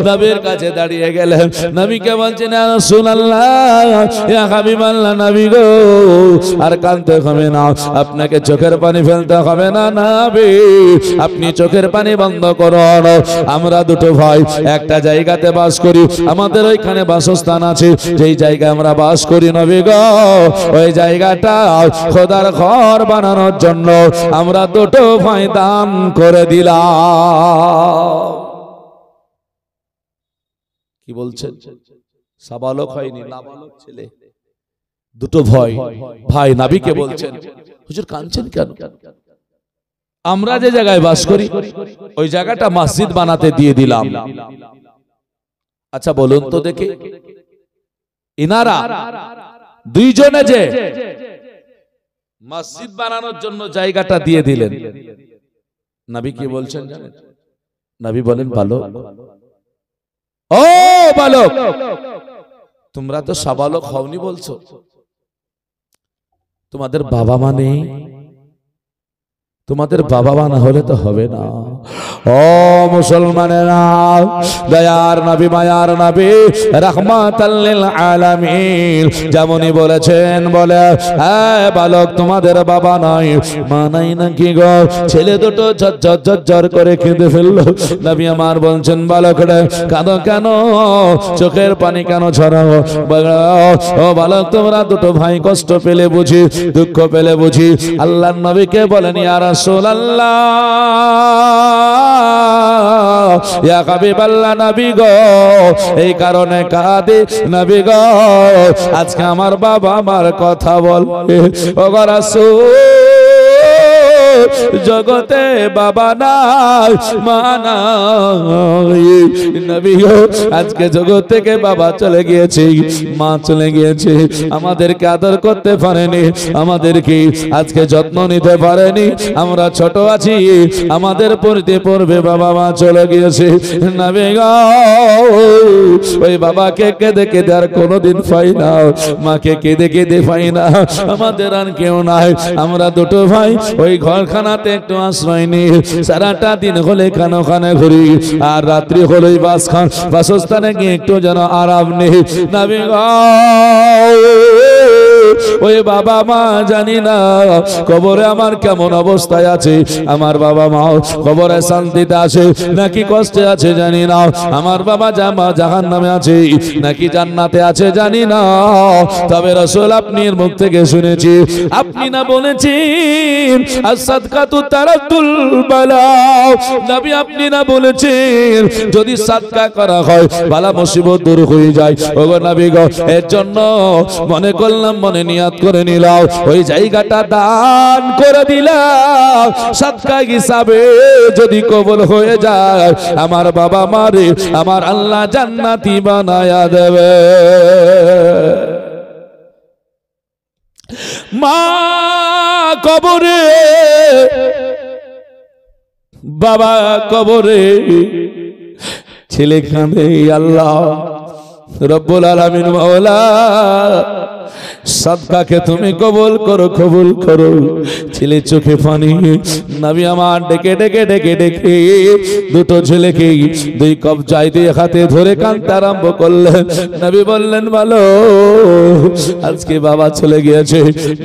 নবীর কাছে দাঁড়িয়ে গেলেন, নবীকে বলছেন ইয়া রাসূলুল্লাহ রাসূলুল্লাহ ইয়া হাবিবাল্লাহ নবী গো আর কাঁদতে হবে না, আপনাকে চোখের পানি ফেলতে হবে না নবী, আপনি চোখের পানি বন্ধ করুন। আমরা দুটো ভাই একটা জায়গাতে বাস করি, আমাদের ওইখানে বাসস্থান আছে, যেই জায়গায় আমরা বাস করি নবী গো ওই জায়গাটা খোদার ঘর বানানোর জন্য আমরা দুটো ভাই দান করে দিলাম। কি বলছেন? সাবালক হয়নি, নাবালক ছেলে, দুটো ভাই নবীকে বলছেন হুজুর কাঁদছেন কেন? আমরা যে জায়গায় বাস করি ওই জায়গাটা মসজিদ বানাতে দিয়ে দিলাম। আচ্ছা বলুন তো দেখি, ইনারা দুইজনে যে মসজিদ বানানোর জন্য জায়গাটা দিয়ে দিলেন, নবী কি বলছেন জানেন? নবী বলেন বালক, ও বালক তোমরা তো সাবালক হওনি বলছো, তোমাদের বাবা মা নেই? তোমাদের বাবা মা না হলে তো হবে না। ও মুসলমানেরা, দয়ার নবী মায়ার নবী রাহমাতাল লিল আলামিন যেমনই বলেছেন, বলে হ্যাঁ বালক তোমাদের বাবা নাই মা নাই নাকি গো? ছেলে দুটো ঝরঝর করে কেঁদে ফেললো। নবী আমার বলছেন বালক রে কাঁদো কেন, চোখের পানি কেন ঝরাও? ও বালক তোমরা দুটো ভাই কষ্ট পেলে বুঝি, দুঃখ পেলে বুঝি। আল্লাহর নবীকে বলেন ইয়া রাসূলুল্লাহ ইয়া হাবিবাল্লাহ নবী গো এই কারণে কাঁদে নবী গো, আজকে আমার বাবা আমার কথা বলে। ও গো রাসূল জগতে বাবা নাই মা নাই, নবী গো আজকে জগৎ থেকে বাবা চলে গিয়েছে, মা চলে গিয়েছে, আমাদেরকে আদর করতে পারেনি, আমাদেরকে আজকে যত্ন নিতে পারেনি, আমরা ছোট আছি, আমাদের পড়তে পড়বে বাবা মা চলে গিয়েছে। নবী গো ওই বাবাকে কেঁদে কেঁদে আর কোনোদিন পাই না, মাকে কেঁদে কেঁদে পাই না, আমাদের আর কেউ নাই। আমরা দুটো ভাই ওই ঘরখানাতে একটু আশ্রয় নেই, সারাটা দিন হলে খানো খানে ঘুরি আর রাত্রি হলেই বাসস্থানে গিয়ে একটু যেন আরাম নেই। নবী গো ওই বাবা মা জানি না কবরে আমার কেমন অবস্থায় আছে, আমার বাবা মা কবরে শান্তিতে আছে নাকি কষ্টে আছে জানি না, আমার বাবা জাহান্নামে আছে নাকি জান্নাতে আছে জানি না। তবে রাসূল আপনির মুখ থেকে শুনেছি, আপনি না বলেছেন as-sadqatu taraddul বালা, নবী আপনি না বলেছেন যদি সাদকা করা হয় বালা মুসিবত দূর হয়ে যায়। ওগো নবী গো এর জন্য মনে করলাম, মনে নিয়াত করে নিলাম, ওই জায়গাটা দান করে দিলাম, সাদকা হিসাবে যদি কবুল হয়ে যায় আমার বাবা মারে আমার আল্লাহ জান্নাতি বানায়া দেবে। মা কবরে, বাবা কবরে, ছেলে কাঁদে, আল্লাহ রব্বুল আলামিন মাওলা সাদকাকে তুমি কবুল করো, কবুল করো। ছেলে চোখে পানি, নবী আমার ডেকে ডেকে ডেকে ডেকে দুটো ছেলেকে দুই কবজায় দিয়ে হাতে ধরে কাঁদতে আরম্ভ করলেন। নবী বললেন ভালো আজকে বাবা চলে গিয়েছে,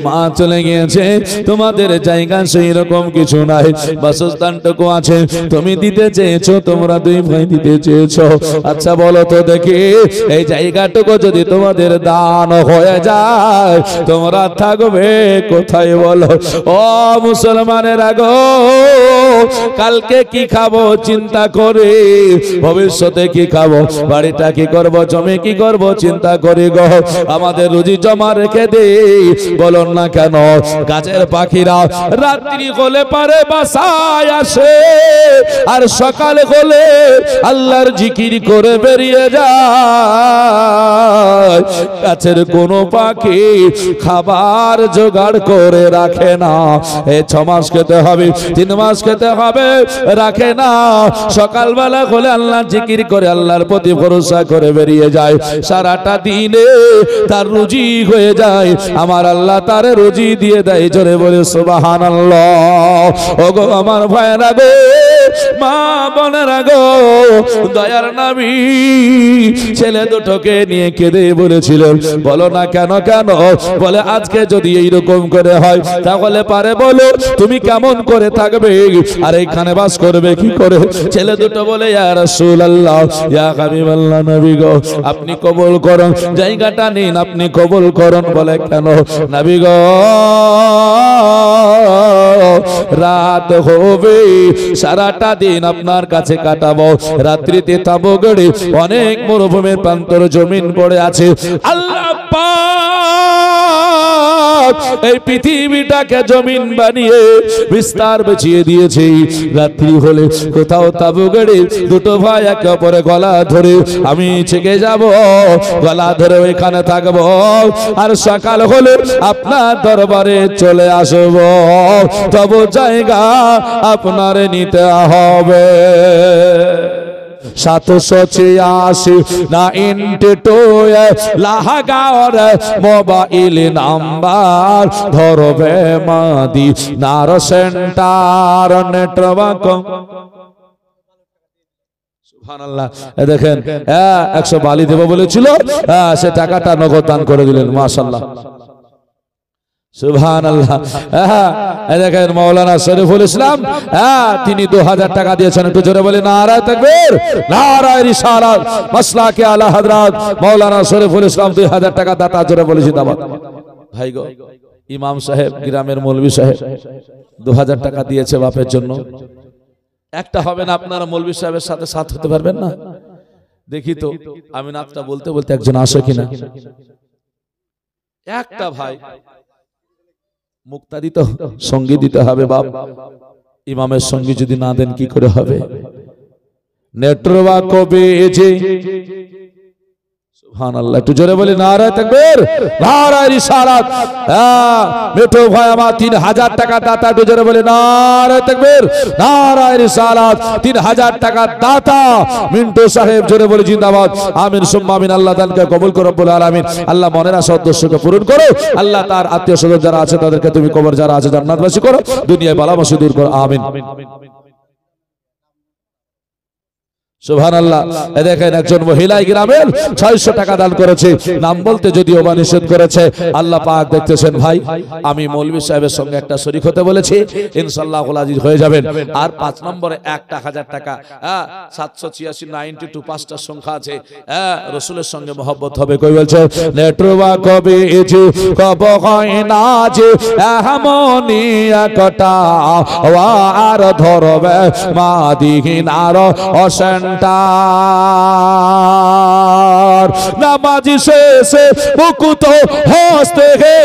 মা চলে গিয়েছে, তোমাদের জায়গা সেই রকম কিছু নাই, বাসস্থানটুকু আছে, তুমি দিতে চেয়েছো, তোমরা দুই ভাই দিতে চেয়েছো। আচ্ছা বলো তো দেখি এই জায়গাটুকু যদি তোমাদের দান হয়ে যায় তোমরা থাকবে কোথায় বলো? ও মুসলমানের আগো কালকে কি খাবো চিন্তা করে, ভবিষ্যতে কি খাবো, বাড়িটা কি করব, জমি কি করব চিন্তা করি গো। আমাদের রুজি জমা রেখে দে, বলুন না কেন গাছের পাখিরা রাত্রি হলে পারে বাসায় আসে আর সকালে হলে আল্লাহর জিকির করে বেরিয়ে যায়। গাছের কোনো পাখি খাবার জোগাড় করে রাখে না, এই 6 মাস খেতে হবে, 3 মাস খেতে হবে, রাখে না। সকালবেলা হলে আল্লাহ জিকির করে আল্লাহর প্রতি ভরসা করে বেরিয়ে যায়, সারাটা দিনে তার রুজি হয়ে যায়, আমার আল্লাহ তার রুজি দিয়ে দেয়। জোরে বলে সুবহানাল্লাহ। ওগো আমার ভাইরা গো, মা বোনেরা গো, দয়ার নবী ছেলে দুটোকে নিয়ে কেঁদে বলে বলেছিলেন। বলো না কেন কেন? বলে আজকে যদি এইরকম করে হয় তাহলে পারে বলো তুমি কেমন করে থাকবে আর এইখানে বাস করবে কি করে? ছেলে দুটো বলে ইয়া রাসূলুল্লাহ, ইয়া হাবিবাল্লাহ, নবী গো আপনি কবুল করুন, জায়গাটা নিন, আপনি কবুল করুন। বলে কেন? নবী গো রাত হবে, সারাটা দিন আপনার কাছে কাটাবো, রাত্রিতে তাবু গড়ে অনেক মরুভূমির প্রান্তর জমিন পড়ে আছে। আল্লাহ পাক এই পৃথিবীটাকে জমিন বানিয়ে বিস্তার বিছিয়ে দিয়েছে। রাত্রি হলে কোথাও তাবু গড়ে দুটো ভাই একে অপরে গলা ধরে আমি ছেকে যাব, গলা ধরে ওইখানে থাকবো, আর সকাল হলে আপনার দরবারে চলে আসব, তবু জায়গা আপনার নিতে হবে। 786 লাহাগাওয়ার মোবাইল নাম্বার ধরবে মাদি নার সেন্টার নেটওয়ার্ক। সুবহানাল্লাহ। দেখেন 100 বালি দেব বলেছিল, সে টাকাটা নগদ দান করে দিলেন। মাশাআল্লাহ, সুবহানাল্লাহ। দেখেন মাওলানা শরীফুল ইসলাম, তিনি 2000 টাকা দিয়েছেন। একটু জোরে বলি নারায়ে তাকবীর, নারায়ে রিসালাত, মাসলাকে আলা হযরত মাওলানা শরীফুল ইসলাম 2000 টাকা দাতা, জোরে বলেছি দাবাত। ভাই গো, ইমাম সাহেব, গ্রামের মৌলভী সাহেব 2000 টাকা দিয়েছে বাপের জন্য। একটা হবে না, আপনারা মৌলভী সাহেবের সাথে সাথ হতে পারবেন না? দেখি তো আমি নাতটা বলতে বলতে একজন আসে কিনা। একটা ভাই মুক্তা দিতে, সঙ্গী দিতে হবে বাপ। ইমামের সঙ্গী যদি না দেন কি করে হবে? নেটওয়ার্ক কবে যে সুবহানাল্লাহ, একটু জোরে বলি নারায়ে তাকবীর, নারায়ে রিসালাত। মেঠো ভাই আমার 3000 টাকা দাতা, একটু জোরে বলি নারায়ে তাকবীর, নারায়ে রিসালাত। 3000 টাকা দাতা মিন্টু সাহেব, জোরে বলি জিন্দাবাদ। আমিন সুম্মা আমিন। আল্লাহ দানকে কবুল করো রব্বুল আলামিন। আল্লাহ মনের আশা উদ্দেশ্যকে পূরণ করো। আল্লাহ তার আত্মীয় স্বজন যারা আছে তাদেরকে তুমি কবর যারা আছে জান্নাতবাসী করো, দুনিয়ায় বালা মুসিবত দূর করো। আমিন। সুবহানাল্লাহ। দেখেন একজন মহিলা গ্রামের 600 টাকা দান করেছে, নাম বলতে যদিও বা নিষেধ করেছে। আল্লাহ পাক দেখতেছেন ভাই, আমি মৌলভী সাহেবের সঙ্গে একটা শরীক হতে বলেছি, ইনশাআল্লাহ আজিজ হয়ে যাবেন। আর 5 নম্বরে 1000 টাকা, 786 92 5টা সংখ্যা আছে, রাসূলের সঙ্গে মহব্বত হবে। কই বলছে নেটওয়ার্ক কবে যে কব হয় না যে এমনি একটা আর ধরবে মাদিনার অসেন নামাজি শেষে মুকুত হস্তে হে,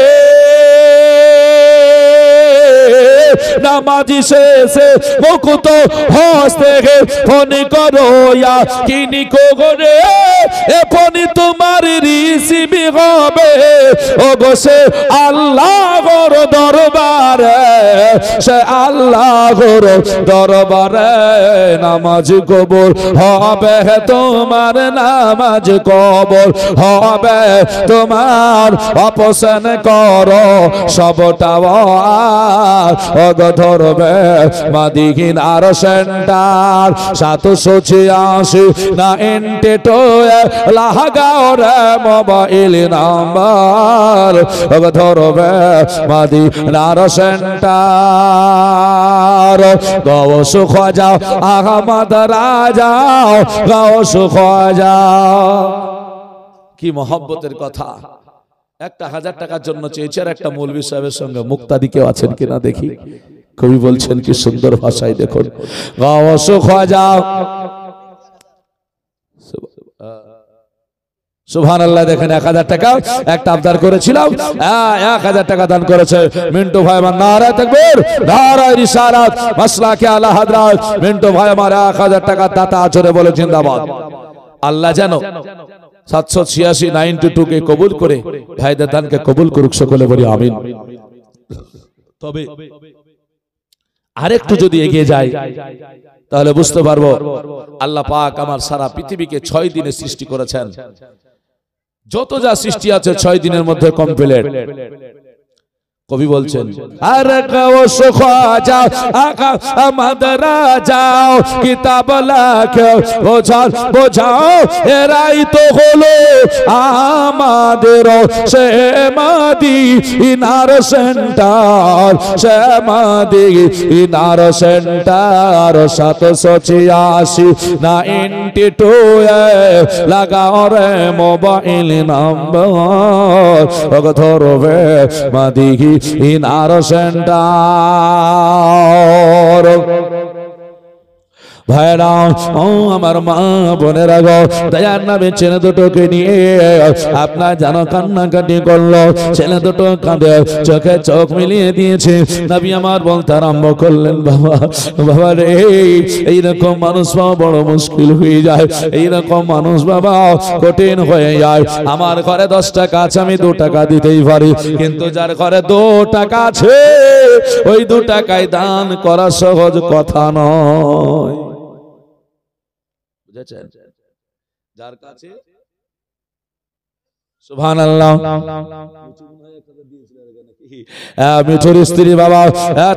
নামাজি শেষে মুকুত হস্তে হে, ফোন করো ইয়া কিনি করে এ ফোনি তোমার রিসিভি হবে। ও গো সে আল্লাহর দরবারে, সে আল্লাহর দরবারে নামাজ কবুল হবে তোমার, নামাজ কবুল হবে তোমার। অপছন্দ করো সবটা ওগো ধরবে মাদিনার সেন্টার। 786 লাহাগাওয়ার মোবাইল নাম্বার ওগো ধরবে মাদিনার সেন্টার। গৌস খাজা আহমদ রাজা, গৌস খাজা। কি মহব্বতের কথা! 1000 টাকার জন্য চেয়েছে, আর একটা মৌলভী সাহেবের সঙ্গে মুক্তাদি কেউ আছেন কিনা দেখি। কবি বলছেন কি সুন্দর ভাষায়, দেখুন গৌস খাজা। সুবহানাল্লাহ। দেখেন 1000 টাকা একটা আবদার করেছিলাম, 1000 টাকা দান করেছে মিন্টু ভাই আমার। নারায়ে তাকবীর, নারায়ে রিসালাত, মাসলাকে আলা হযরত মিন্টু ভাই আমার 1000 টাকা দাতা, জোরে বলে জিন্দাবাদ। আল্লাহ জানো 786 92 কে কবুল করে ভাইদের দানকে কবুল করুক, সকলে বলি আমিন। তবে আরেকটু যদি এগিয়ে যায় তাহলে বুঝতে পারবো আল্লাহ পাক আমার সারা পৃথিবীকে 6 দিনে সৃষ্টি করেছেন। যত যা সৃষ্টি আছে 6 দিনের মধ্যে কমপ্লিট। কবি বলছেন আর কাওস খাজা আকা আমাদের যাও কিতাব লাখো বোঝাও এরাই তো হলো আমাদের ইনার সেন্টার 786 92 লাগাও রে মোবাইল নাম্বার ধরবে মাদিহি ইনার সেন্টার ভাইরা ও আমার মা বোনেরা গো দয়ার নামে ছেলে দুটোকে নিয়ে আপনার যেন কান্নাকাটি করলো ছেলে দুটো কাঁদে চোখে চোখ মিলিয়ে দিয়েছে নবী আমার বলতে আরম্ভ করলেন বাবা রে এইরকম মানুষ পাওয়া বড় মুশকিল হয়ে যায় এইরকম মানুষ বাবা কঠিন হয়ে যায় আমার ঘরে 10 টাকা আছে আমি 2 টাকা দিতেই পারি কিন্তু যার ঘরে 2 টাকা আছে ওই 2 টাকায় দান করা সহজ কথা নয় বুঝেছেন যার কাছে সুবহানাল্লাহ মিঠুর স্ত্রী বাবা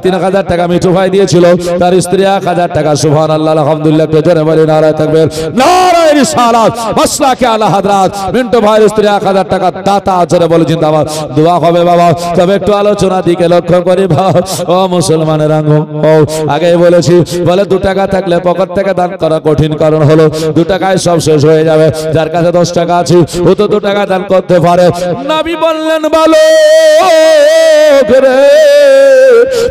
3000 টাকা মিঠু ভাই দিয়েছিল তার স্ত্রী 1000 টাকা সুবহানাল্লাহ আলহামদুলিল্লাহ কে জোরে বলে নারায়ে তাকবীর নারায়ে রিসালাত মাসলাকে আলা হযরত মিন্টু ভাইয়ের স্ত্রী 1000 টাকা দাতা জোরে বলে জিন্দাবাদ দোয়া হবে বাবা তবে একটু আলোচনা দিকে লক্ষ্য করি ও মুসলমানের আঙ্গো আগে বলেছি বলে 2 টাকা থাকলে পকেট থেকে দান করা কঠিন কারণ হলো 2 টাকায় সব শেষ হয়ে যাবে যার কাছে 10 টাকা আছে ও তো 2 টাকা দান করতে পারে নবী বললেন বলো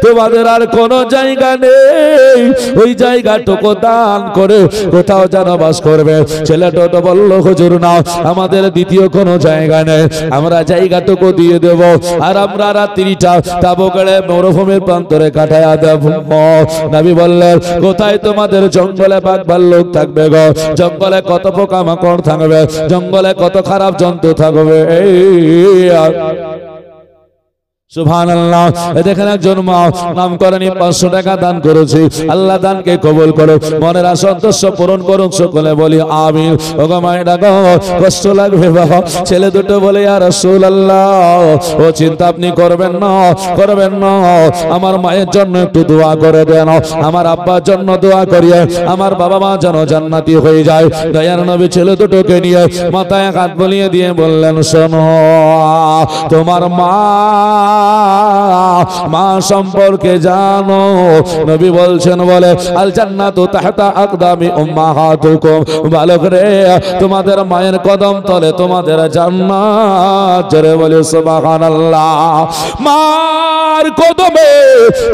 তোমাদের আর কোন জায়গা নেই ওই জায়গাটুকু দান করে কোথাও যেন বাস করবে ছেলেটা তো বলল হুজুর না আমাদের দ্বিতীয় কোন জায়গা নেই আমরা জায়গাটুকু দিয়ে দেব আর আমরা রাত্রিটা তাবুকেড়ে মরুভূমির প্রান্তরে কাটায়া দেব নবী বললেন কোথায় তোমাদের জঙ্গলে বাঘ ভাল্লুক থাকবে গো জঙ্গলে কত পোকামাকড় থাকবে জঙ্গলে কত খারাপ জন্তু থাকবে সুবহানাল্লাহ দেখেন একজন মা নাম করেনি 500 টাকা দান করেছে আল্লাহ দানকে কবুল করো মনের সন্তোষ পূরণ করুন সকলে বলি আমিন ওগো মায়েরা গো কষ্ট লাগবে বাবা ছেলে দুটো বলে ইয়া রাসূলুল্লাহ ও চিন্তা আপনি করবেন না আমার মায়ের জন্য একটু দোয়া করে দেন আমার আব্বার জন্য দোয়া করিয়ে আমার বাবা মা যেন জান্নাতি হয়ে যায় দয়ার নবী ছেলে দুটোকে নিয়ে মাথায় হাত বুলিয়ে দিয়ে বললেন শোনো তোমার মা সম্পর্কে জানো নবী বলছেন বলে আল জান্নাতু তাহতা আকদামি উম্মাহাতুকুম ভালো করে তোমাদের মায়ের কদম তলে তোমাদের জান্নাত জোরে বলে সুবহানাল্লাহ মার কদমে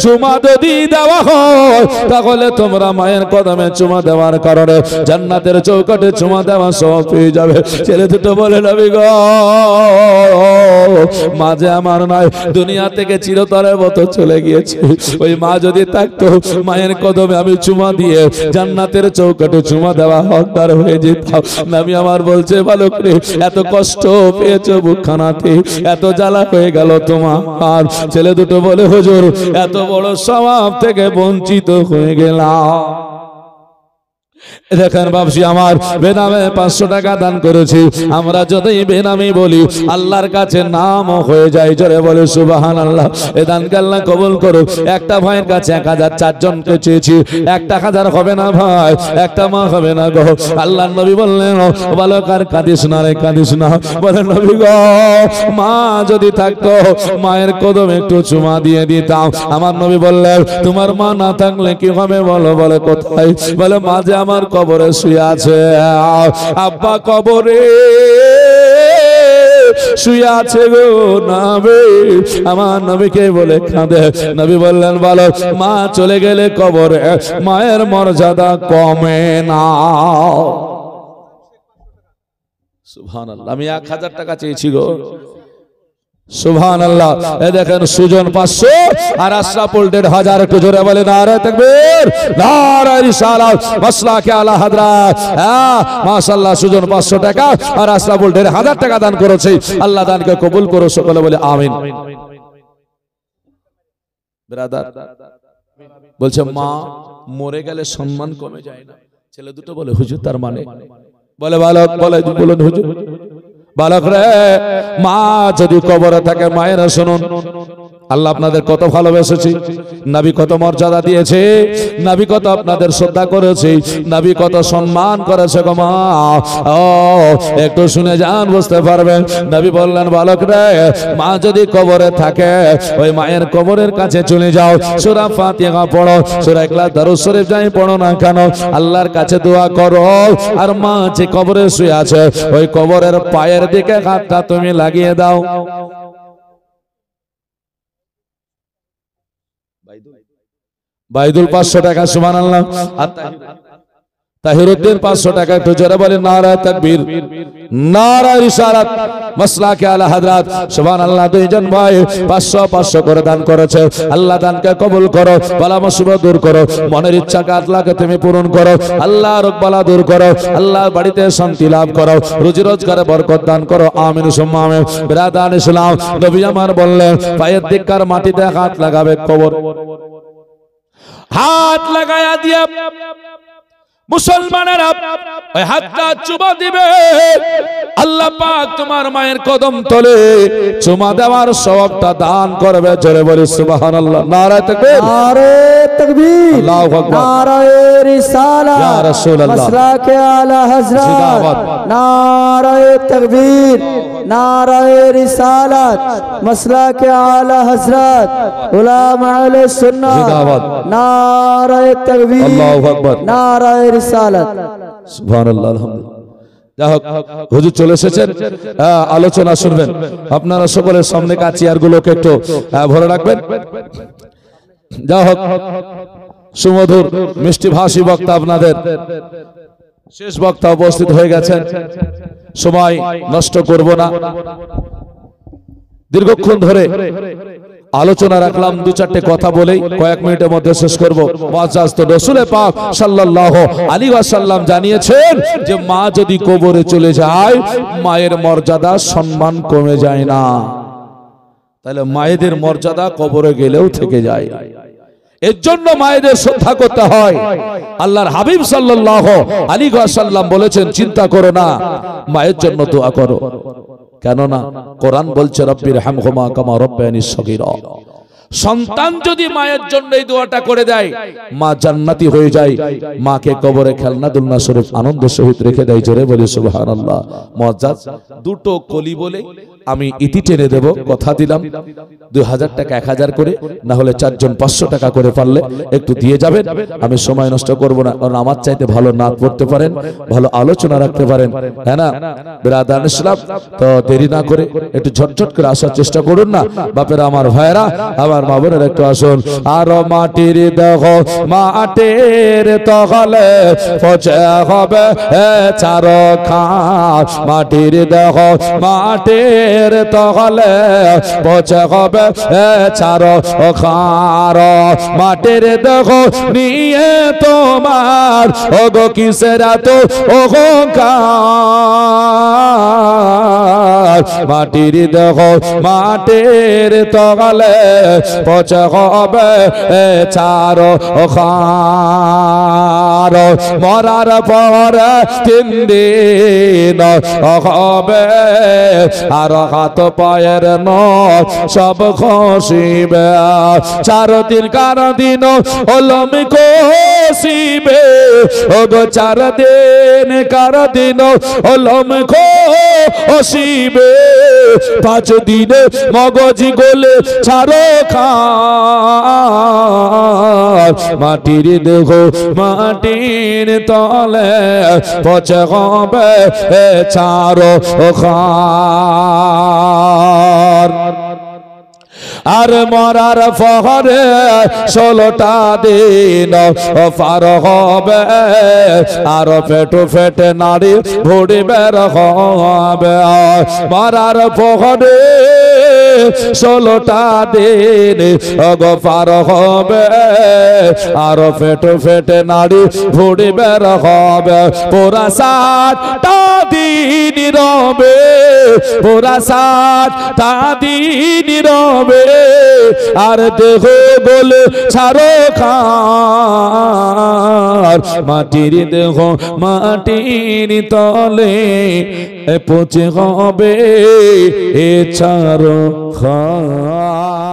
চুমা যদি দেওয়া হয় তাহলে তোমরা মায়ের কদমে চুমা দেওয়ার কারণে জান্নাতের চৌকাঠে চুমা দেওয়া সব পেয়ে যাবে ছেলে দুটো বলে নবী গো মাঝে আমার নাই দুনিয়া থেকে চিরতরের মতো চলে গিয়েছে ওই মা যদি থাকতো মায়ের কদমে আমি চুমা দিয়ে জান্নাতের চৌকাঠে চুমা দেওয়া হকদার হয়ে যেতাম নবী আমার বলছে ভালো করে এত কষ্ট পেয়েছো বুকখানাতে এত জ্বালা হয়ে গেল তোমার আর ছেলে দুটো বলে হুজুর এত বড় সওয়াব থেকে বঞ্চিত হয়ে গেলাম দেখেন বাপসি আমার বেনামে 500 টাকা দান করেছি আমরা যতই বেনামি বলি আল্লাহর কাছে নাম হয়ে যায় জোরে বলে সুবহানাল্লাহ এ দানকে আল্লাহ কবুল করুক একটা ভাইয়ের কাছে 1004 জনকে চেয়েছি একটা 1000 হবে না ভাই একটা মা হবে না গো আল্লাহর নবী বললেন বালকার কাঁদিস না রে কাঁদিস না বলে নবী গো মা যদি থাকতো মায়ের কদমে একটু চুমা দিয়ে দিতাম আমার নবী বললেন তোমার মা না থাকলে কি হবে বলো বলে কোথায় বলে মা যে আমার কবরে শুয়ে আছে আব্বা কবরে শুয়ে আছে গো নবী আমার নবীকে বলে কাঁদে নবী বললেন বলো মা চলে গেলে কবরে মায়ের মর্যাদা কমে না সুবহানাল্লাহ আমি 1000 টাকা চেয়েছি গো সুবহানাল্লাহ এই দেখেন সুজন 500 আর আশরাফুল 1000 একটু জোরে বলে নারায়ে তাকবীর নারায়ে রিসালাত মাসলাকে আলা হযরত মাশাআল্লাহ সুজন 500 টাকা আর আশরাফুল 1000 টাকা দান করেছে আল্লাহ দানকে কবুল করো সকলে বলে আমিন ব্রাদার বলছে মা মরে গেলে সম্মান কমে যায় না ছেলে দুটো বলে হুজুর তার মানে বলে বালক বলে বলুন হুজুর বালক রে মা যদি কবরে থাকে মায়েরা শুনুন আল্লাহ আপনাদের কত ভালোবেসেছি, নবী কত মর্যাদা দিয়েছে, নবী কত আপনাদের শ্রদ্ধা করেছে, নবী কত সম্মান করেছে গো মা। ও একটু শুনে যান, বুঝতে পারবেন। নবী বললেন, বালক রে, মা যদি কবরে থাকে ওই মায়ের কবরের কাছে চলে যাও, সূরা ফাতিহা পড়ো, সূরা ইখলাস দরুদ শরীফ যাই পড়ো না কেন, আল্লাহর কাছে দোয়া করো। আর মা যে কবরে শুয়ে আছে ওই কবরের পায়ের দিকে হাতটা তুমি লাগিয়ে দাও। বাইদুল 500 টাকা, সুবহানাল্লাহ। তাহিরউদ্দিন 500 টাকা, একটু জোরে বলেন নারা তাকবীর, নারা রিসালাত, মাসলাকে আলা হযরত, সুবহানাল্লাহ। দুইজন ভাই 500 করে দান করেছে। আল্লাহ দানকে কবুল করো, বালা মুসিবত দূর করো, মনের ইচ্ছা কাজলাকে তুমি পূরণ করো, আল্লাহ রোগবালা দূর করো, আল্লাহর বাড়িতে শান্তি লাভ করো, রুজি রোজগারে বরকত দান করো, আমিন সুম্মা আমিন। বিরাদান ইসলাম, নবী আমার বললেন, পায়ের দিককার মাটিতে হাত লাগাবে, কবর হাত লাগায়া দিয়া মুসলমানেরা ওই হাতটা চুমা দিবে। আল্লাহ পাক তোমার মায়ের কদম তলে চুমা দেওয়ার সওয়াবটা দান করবে। জোরে বলি সুবহানাল্লাহ। নারায়ে তাকবীর, নারায়ে তাকবীর, আল্লাহু আকবার, নারায়ে রিসালাত, ইয়া রাসূলুল্লাহ, মাসলাকে আলা হযরত, নারায়ে তাকবীর, নারায়ে রিসালাত, মাসলাকে আলা হযরত, উলামা আহলে সুন্নাহ, নারায়ে তাকবীর, আল্লাহু আকবার, নারায়ে রিসালাত, সুবহানাল্লাহ, আলহামদুলিল্লাহ। যাই হোক, হুজুর চলে এসেছেন, আলোচনা শুনবেন। আপনারা সকলের সামনে চেয়ারগুলোকে একটু ভরে রাখবেন। যাই হোক, সুমধুর মিষ্টি ভাষী বক্তা আপনাদের শেষ বক্তা উপস্থিত হয়ে গেছেন। সময় নষ্ট করব না, দীর্ঘক্ষণ ধরে আলোচনা রাখলাম, দু চারটে কথা বলেই কয়েক মিনিটের মধ্যে শেষ করব। মুআজ্জাজ তো রাসূল পাক সাল্লাল্লাহু আলাইহি ওয়াসাল্লাম জানিয়েছেন যে মা যদি কবরে চলে যায় মায়ের মর্যাদা সম্মান কমে যায় না। তাহলে মায়েদের মর্যাদা কবরে গেলেও থেকে যায়। এর জন্য মায়েদের শ্রদ্ধা করতে হয়। আল্লাহর হাবিব সাল্লাল্লাহু আলাইহি ওয়াসাল্লাম বলেছেন, চিন্তা করো না, মায়ের জন্য দোয়া করো। কেননা কোরআন বলছে, রব্বির হামহুমা কামা রাব্বায়ানি সগীরা। সন্তান যদি মায়ের জন্য এই দোয়াটা করে দেয়, মা জান্নাতি হয়ে যায়, মাকে কবরে খেলনা দুলনা শরীফ আনন্দ সহিত রেখে দেয়। জোরে বলি সুবহানাল্লাহ। মুআজ্জাজ দুটো কলি বলে আমি ইতি টেনে দেব, কথা দিলাম। 2000 টাকা 1000 করে, না হলে 4 জন 500 টাকা করে পারলে একটু দিয়ে যাবেন। আমি সময় নষ্ট করব না, কারণ আমার চাইতে ভালো নাত পড়তে পারেন, ভালো আলোচনা রাখতে পারেন, হ্যাঁ না বিরাদান ইসলাম। তো দেরি না করে একটু ঝটঝট করে আসার চেষ্টা করুন না। বাপেরা, আমার ভাইরা, আমার মা বোনেরা একটু আসুন। আর মাটির দেহ মাটির তলে পচে হবে চারখান, মাটির দেহ মাটির তলে পচে হবে চারখান। মাটির দেহ নিয়ে তোমার ওগো কিসের তো অহংকার, মাটির দেহ মাটির তলে পচে হবে চারখান। মরার পরে 3 দিন হবে আর হাত পায়ের নখ সব খসিবে। 4 দিন কার দিন ওলম খসিবে, ওগো 4 দিন কার দিন ওলম খসিবে। 5 দিনে মগজ গোলে ছাড়ো খান, মাটির দেহ মাটির তলে পচে হবে চারখান। আর মরার পরে 16টা দিন পার হবে, আর পেটু ফেটে নাড়ি ভুড়ি বের হবে। মরার পরে 16টা দিন পার হবে, আর পেটু ফেটে নাড়ি ভুড়ি বের হবে। পুরা 7টা দিন রবে, পুরা 7টা দিন রবে, আর দেহ বলে ছাড়ো খার। মাটির দেহ মাটির তলে পচে হবে ছাড়ো খার।